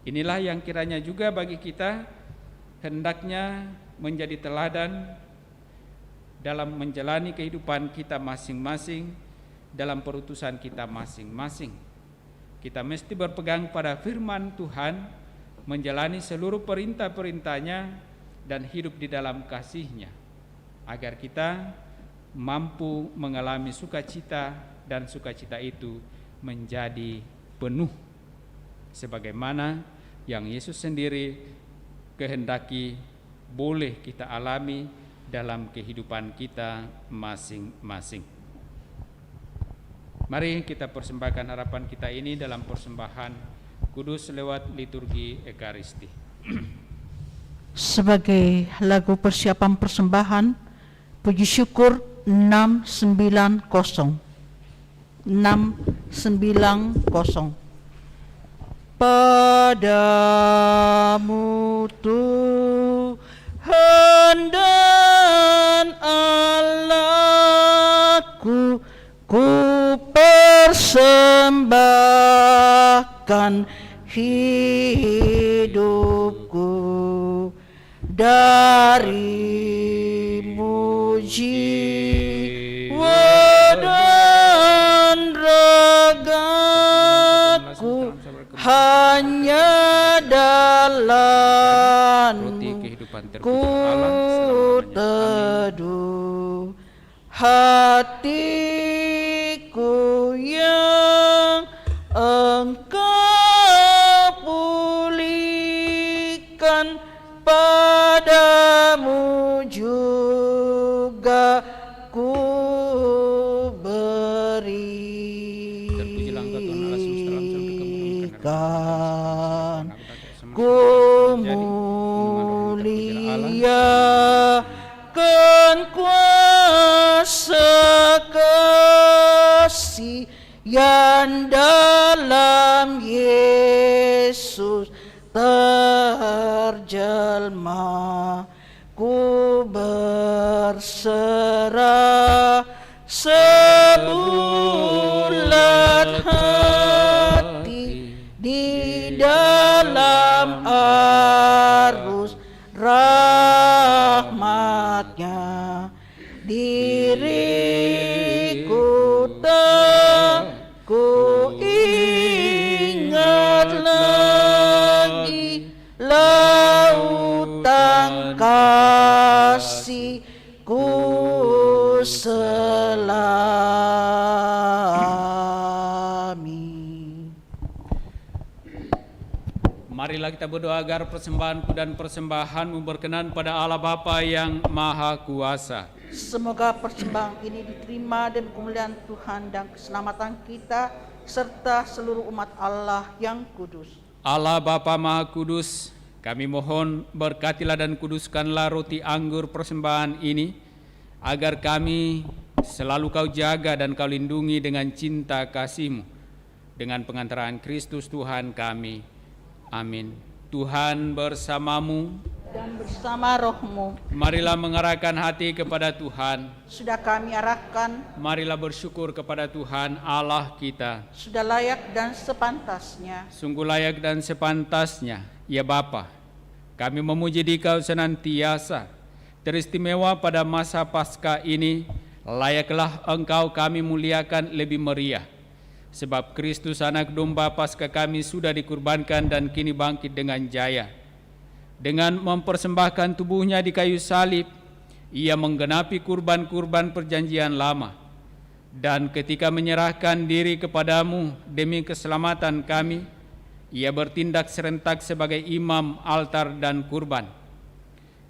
Inilah yang kiranya juga bagi kita hendaknya menjadi teladan dalam menjalani kehidupan kita masing-masing, dalam perutusan kita masing-masing. Kita mesti berpegang pada firman Tuhan, menjalani seluruh perintah-perintahnya, dan hidup di dalam kasih-Nya, agar kita mampu mengalami sukacita, dan sukacita itu menjadi penuh, sebagaimana yang Yesus sendiri kehendaki boleh kita alami dalam kehidupan kita masing-masing. Mari kita persembahkan harapan kita ini dalam persembahan kudus lewat liturgi Ekaristi. Sebagai lagu persiapan persembahan, puji syukur 690. Padamu Tuhan dan Allahku, ku persembahkan hidupku darimu, jiwa dan ragaku hanya dalammu ku teduh. Hatiku yang Engkau pulihkan, padamu juga ku berikan. Ku muliakan kuasa kasih yang dalam Yesus terjelma. Ku berserah sebulat hati di dalam arus rahmat-Nya. Diriku tak ku ingat lagi lautan kasih ku selami. Marilah kita berdoa agar persembahanku dan persembahanmu berkenan pada Allah Bapa yang Maha Kuasa. Semoga persembahan ini diterima dan kemuliaan Tuhan dan keselamatan kita serta seluruh umat Allah yang kudus. Allah Bapa Maha Kudus, kami mohon berkatilah dan kuduskanlah roti anggur persembahan ini, agar kami selalu Kau jaga dan Kau lindungi dengan cinta kasih-Mu, dengan pengantaran Kristus Tuhan kami. Amin. Tuhan bersamamu Dan bersama rohmu. Marilah mengarahkan hati kepada Tuhan. Sudah kami arahkan. Marilah bersyukur kepada Tuhan Allah kita. Sudah layak dan sepantasnya. Sungguh layak dan sepantasnya, ya Bapa. Kami memuji Dikau senantiasa. Teristimewa pada masa Paskah ini, layaklah Engkau kami muliakan lebih meriah. Sebab Kristus anak domba Paskah kami sudah dikurbankan dan kini bangkit dengan jaya. Dengan mempersembahkan tubuhnya di kayu salib, Ia menggenapi kurban-kurban perjanjian lama. Dan ketika menyerahkan diri kepadamu demi keselamatan kami, Ia bertindak serentak sebagai imam, altar, dan kurban.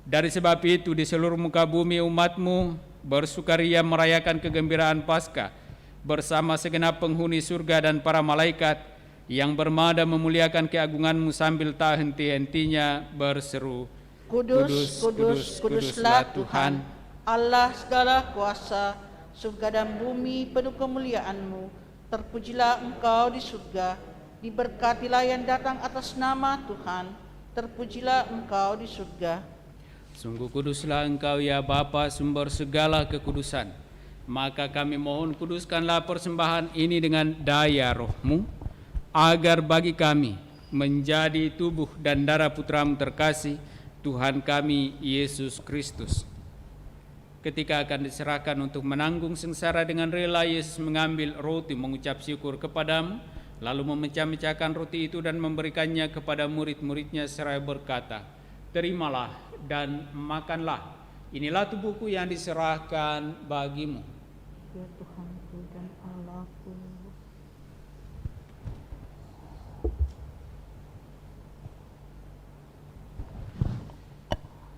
Dari sebab itu di seluruh muka bumi umat-Mu bersukaria merayakan kegembiraan Paskah bersama segenap penghuni surga dan para malaikat yang bermada memuliakan keagungan-Mu sambil tak henti-hentinya berseru, Kudus, kudus, kuduslah Tuhan, Allah segala kuasa, surga dan bumi penuh kemuliaan-Mu. Terpujilah Engkau di surga, diberkatilah yang datang atas nama Tuhan. Terpujilah Engkau di surga. Sungguh kuduslah Engkau ya Bapa, sumber segala kekudusan. Maka kami mohon kuduskanlah persembahan ini dengan daya Roh-Mu, agar bagi kami menjadi tubuh dan darah Putra-Mu terkasih, Tuhan kami Yesus Kristus. Ketika akan diserahkan untuk menanggung sengsara dengan rela, Yesus mengambil roti, mengucap syukur kepadamu, lalu memecah-mecahkan roti itu dan memberikannya kepada murid-muridnya seraya berkata, "Terimalah dan makanlah, inilah tubuhku yang diserahkan bagimu." Ya Tuhanku dan Allahku.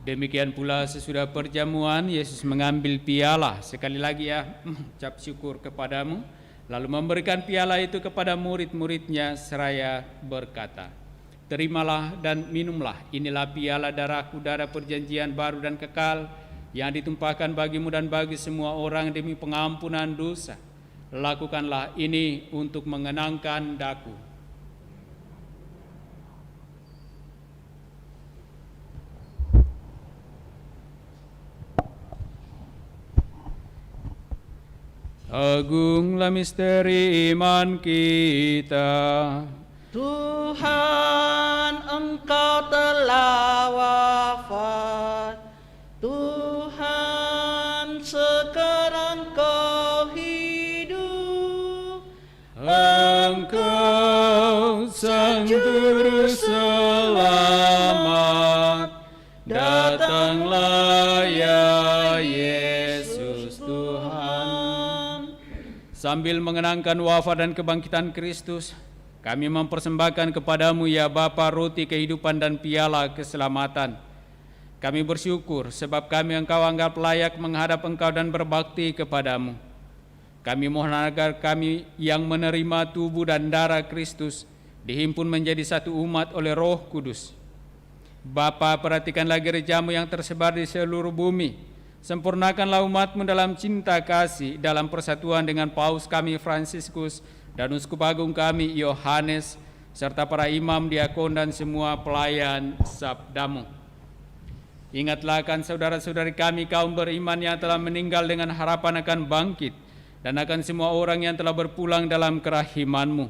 Demikian pula sesudah perjamuan, Yesus mengambil piala, sekali lagi ya, ucap syukur kepadamu, lalu memberikan piala itu kepada murid-muridnya seraya berkata, "Terimalah dan minumlah, inilah piala darahku, darah perjanjian baru dan kekal, yang ditumpahkan bagimu dan bagi semua orang demi pengampunan dosa. Lakukanlah ini untuk mengenangkan daku." Agunglah misteri iman kita. Tuhan, Engkau telah wafat. Tuhan, sekarang Kau hidup. Engkau Sang Juru Selamat, datanglah ya Yesus Tuhan. Sambil mengenangkan wafat dan kebangkitan Kristus, kami mempersembahkan kepadamu ya Bapa roti kehidupan dan piala keselamatan. Kami bersyukur sebab kami Engkau anggap layak menghadap Engkau dan berbakti kepadamu. Kami mohon agar kami yang menerima tubuh dan darah Kristus dihimpun menjadi satu umat oleh Roh Kudus. Bapa, perhatikanlah gerejamu yang tersebar di seluruh bumi. Sempurnakanlah umat-Mu dalam cinta kasih, dalam persatuan dengan Paus kami Fransiskus dan Uskup Agung kami Yohanes, serta para imam, diakon dan semua pelayan sabda-Mu. Ingatlah akan saudara-saudari kami kaum beriman yang telah meninggal dengan harapan akan bangkit, dan akan semua orang yang telah berpulang dalam kerahiman-Mu.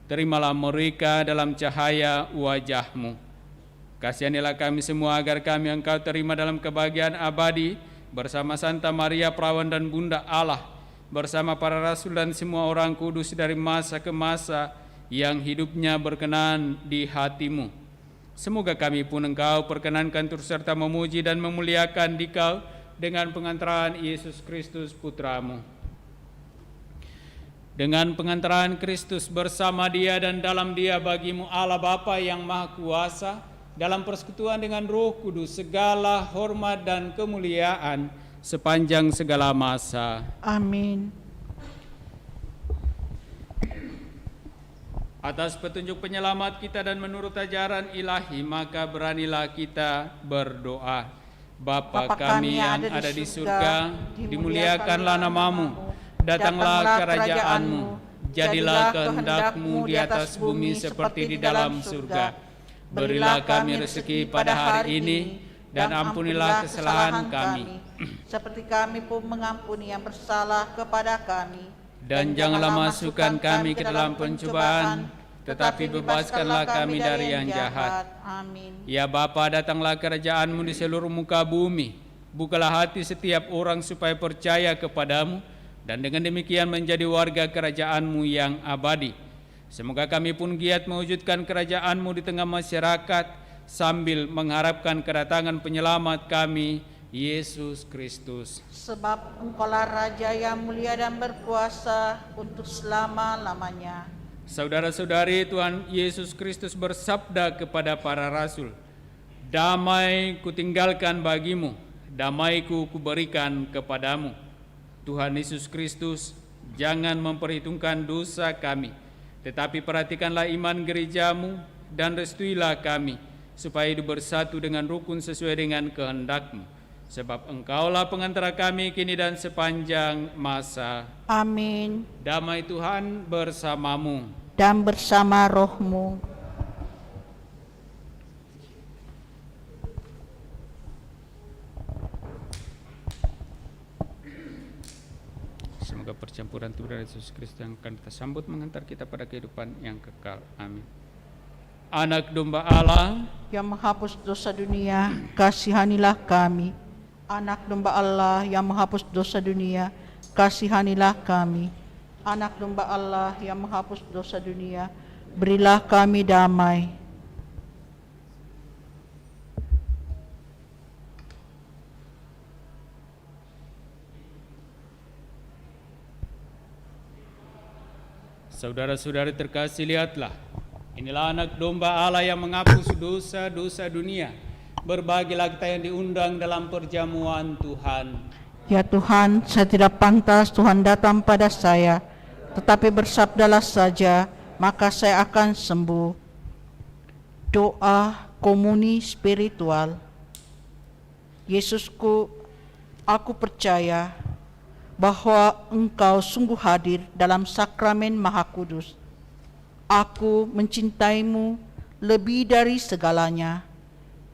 Terimalah mereka dalam cahaya wajah-Mu. Kasihanilah kami semua agar kami Engkau terima dalam kebahagiaan abadi, bersama Santa Maria Perawan dan Bunda Allah, bersama para rasul dan semua orang kudus dari masa ke masa yang hidupnya berkenan di hati-Mu. Semoga kami pun Engkau perkenankan turut serta memuji dan memuliakan Dikau dengan pengantaran Yesus Kristus Putra-Mu. Dengan pengantaran Kristus bersama Dia dan dalam Dia bagimu Allah Bapa yang Maha Kuasa, dalam persekutuan dengan Roh Kudus, segala hormat dan kemuliaan sepanjang segala masa. Amin. Atas petunjuk penyelamat kita dan menurut ajaran ilahi, maka beranilah kita berdoa. Bapa kami yang ada di surga, dimuliakanlah nama-Mu, datanglah kerajaan-Mu, jadilah kehendak-Mu di atas bumi seperti di dalam surga. Berilah kami rezeki pada hari ini, dan ampunilah kesalahan kami, seperti kami pun mengampuni yang bersalah kepada kami. Dan janganlah masukkan kami ke dalam pencobaan, tetapi bebaskanlah kami dari yang jahat. Amin. Ya Bapa, datanglah kerajaan-Mu di seluruh muka bumi. Bukalah hati setiap orang supaya percaya kepadamu, dan dengan demikian menjadi warga kerajaan-Mu yang abadi. Semoga kami pun giat mewujudkan kerajaan-Mu di tengah masyarakat, sambil mengharapkan kedatangan penyelamat kami, Yesus Kristus. Sebab Engkaulah Raja yang mulia dan berkuasa untuk selama-lamanya. Saudara-saudari, Tuhan Yesus Kristus bersabda kepada para rasul, "Damai kutinggalkan bagimu, damaiku kuberikan kepadamu." Tuhan Yesus Kristus, jangan memperhitungkan dosa kami, tetapi perhatikanlah iman gereja-Mu dan restuilah kami, supaya hidup bersatu dengan rukun sesuai dengan kehendak-Mu. Sebab Engkaulah pengantara kami kini dan sepanjang masa. Amin. Damai Tuhan bersamamu. Dan bersama rohmu. Semoga percampuran Tuhan Yesus Kristus yang akan kita sambut mengantar kita pada kehidupan yang kekal. Amin. Anak domba Allah Yang menghapus dosa dunia, kasihanilah kami. Anak domba Allah yang menghapus dosa dunia, kasihanilah kami. Anak domba Allah yang menghapus dosa dunia, berilah kami damai. Saudara-saudari terkasih, lihatlah, inilah anak domba Allah yang menghapus dosa-dosa dunia. Berbahagialah kita yang diundang dalam perjamuan Tuhan. Ya Tuhan, saya tidak pantas Tuhan datang pada saya, tetapi bersabdalah saja, maka saya akan sembuh. Doa komuni spiritual. Yesusku, aku percaya bahwa Engkau sungguh hadir dalam sakramen Maha Kudus. Aku mencintaimu lebih dari segalanya,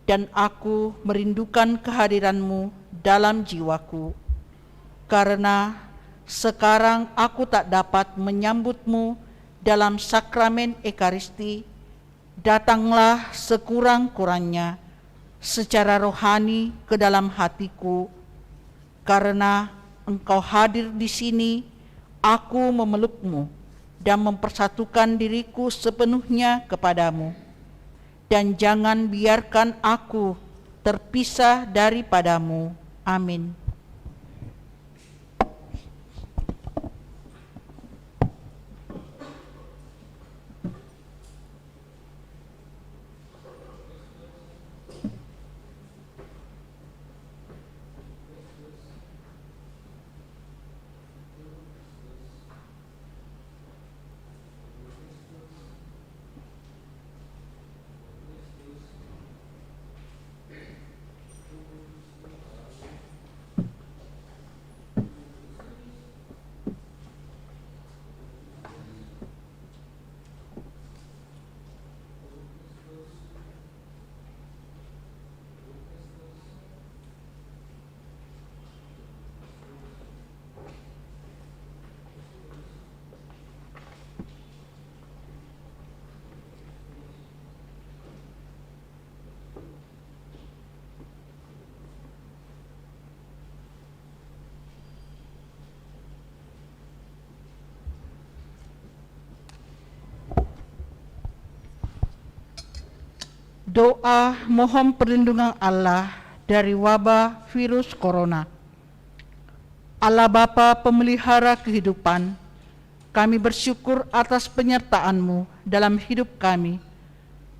dan aku merindukan kehadiranmu dalam jiwaku. Karena sekarang aku tak dapat menyambutmu dalam sakramen Ekaristi, datanglah sekurang-kurangnya secara rohani ke dalam hatiku. Karena Engkau hadir di sini, aku memelukmu dan mempersatukan diriku sepenuhnya kepadamu. Dan jangan biarkan aku terpisah daripadamu. Amin. Doa mohon perlindungan Allah dari wabah virus corona. Allah Bapa pemelihara kehidupan, kami bersyukur atas penyertaan-Mu dalam hidup kami.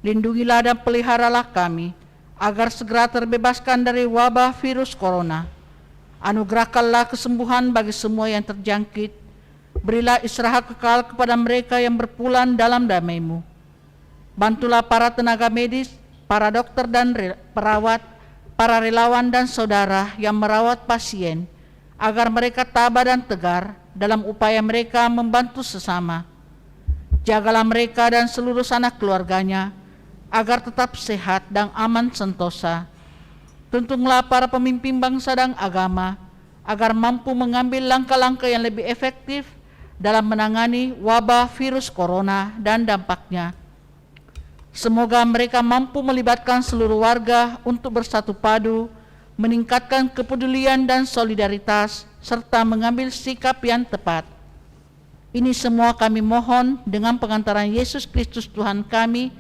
Lindungilah dan peliharalah kami, agar segera terbebaskan dari wabah virus corona. Anugerahkanlah kesembuhan bagi semua yang terjangkit. Berilah istirahat kekal kepada mereka yang berpulang dalam damai-Mu. Bantulah para tenaga medis, para dokter dan perawat, para relawan dan saudara yang merawat pasien, agar mereka tabah dan tegar dalam upaya mereka membantu sesama. Jagalah mereka dan seluruh sanak keluarganya, agar tetap sehat dan aman sentosa. Tuntunlah para pemimpin bangsa dan agama, agar mampu mengambil langkah-langkah yang lebih efektif dalam menangani wabah virus corona dan dampaknya. Semoga mereka mampu melibatkan seluruh warga untuk bersatu padu, meningkatkan kepedulian dan solidaritas, serta mengambil sikap yang tepat. Ini semua kami mohon dengan pengantaran Yesus Kristus Tuhan kami,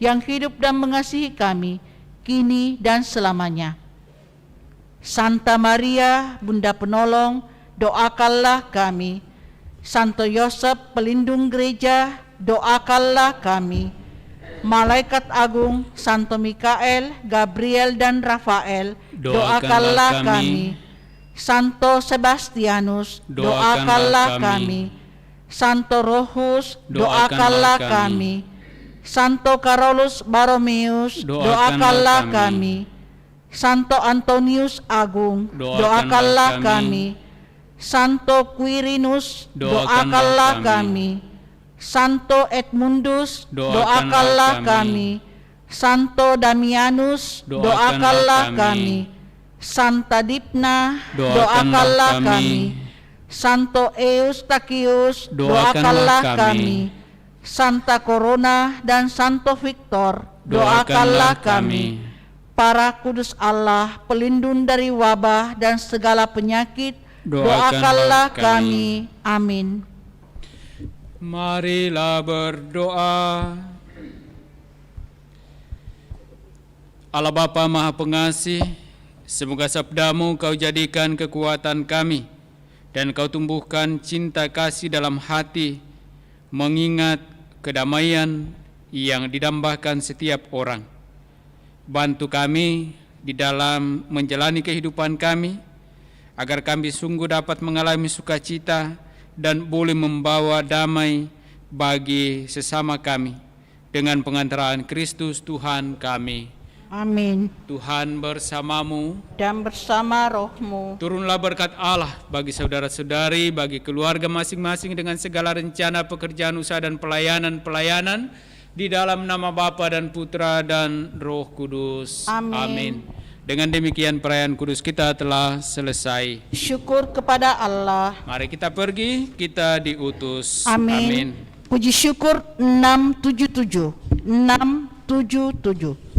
yang hidup dan mengasihi kami, kini dan selamanya. Santa Maria, Bunda Penolong, doakanlah kami. Santo Yosef, pelindung gereja, doakanlah kami. Malaikat agung, Santo Mikael, Gabriel dan Rafael, doakanlah kami. Santo Sebastianus, doakanlah kami. Santo Rohus, doakanlah kami. Santo Carolus Borromeus, doakanlah kami. Santo Antonius Agung, doakanlah kami. Santo Quirinus, doakanlah kami. Santo Edmundus, doakanlah kami. Santo Damianus, doakanlah kami. Santa Dipna, doakanlah kami. Santo Eustachius, doakanlah kami. Santa Corona dan Santo Victor, doakanlah kami. Para kudus Allah, pelindung dari wabah dan segala penyakit, doakanlah kami. Amin. Marilah berdoa. Allah Bapa Maha Pengasih, semoga sabdamu Kau jadikan kekuatan kami, dan Kau tumbuhkan cinta kasih dalam hati, mengingat kedamaian yang didambakan setiap orang. Bantu kami di dalam menjalani kehidupan kami, agar kami sungguh dapat mengalami sukacita dan boleh membawa damai bagi sesama kami dengan pengantaraan Kristus Tuhan kami. Amin. Tuhan bersamamu Dan bersama rohmu. Turunlah berkat Allah bagi saudara-saudari, bagi keluarga masing-masing dengan segala rencana pekerjaan, usaha dan pelayanan di dalam nama Bapa dan Putra dan Roh Kudus. Amin. Dengan demikian perayaan kudus kita telah selesai. Syukur kepada Allah. Mari kita pergi, kita diutus. Amin. Puji syukur 677. 677.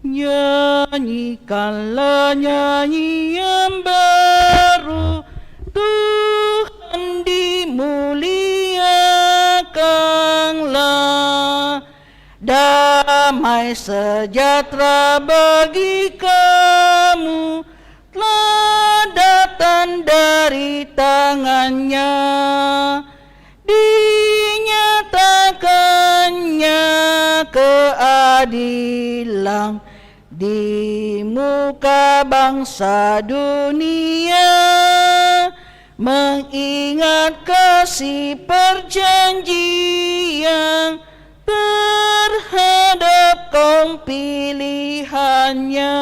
Nyanyikanlah nyanyian baru, Tuhan dimuliakanlah. Damai sejahtera bagi kamu telah datang dari tangannya. Dinyatakannya keadilan di muka bangsa dunia, mengingat kasih perjanjian terhadap kaum pilihannya.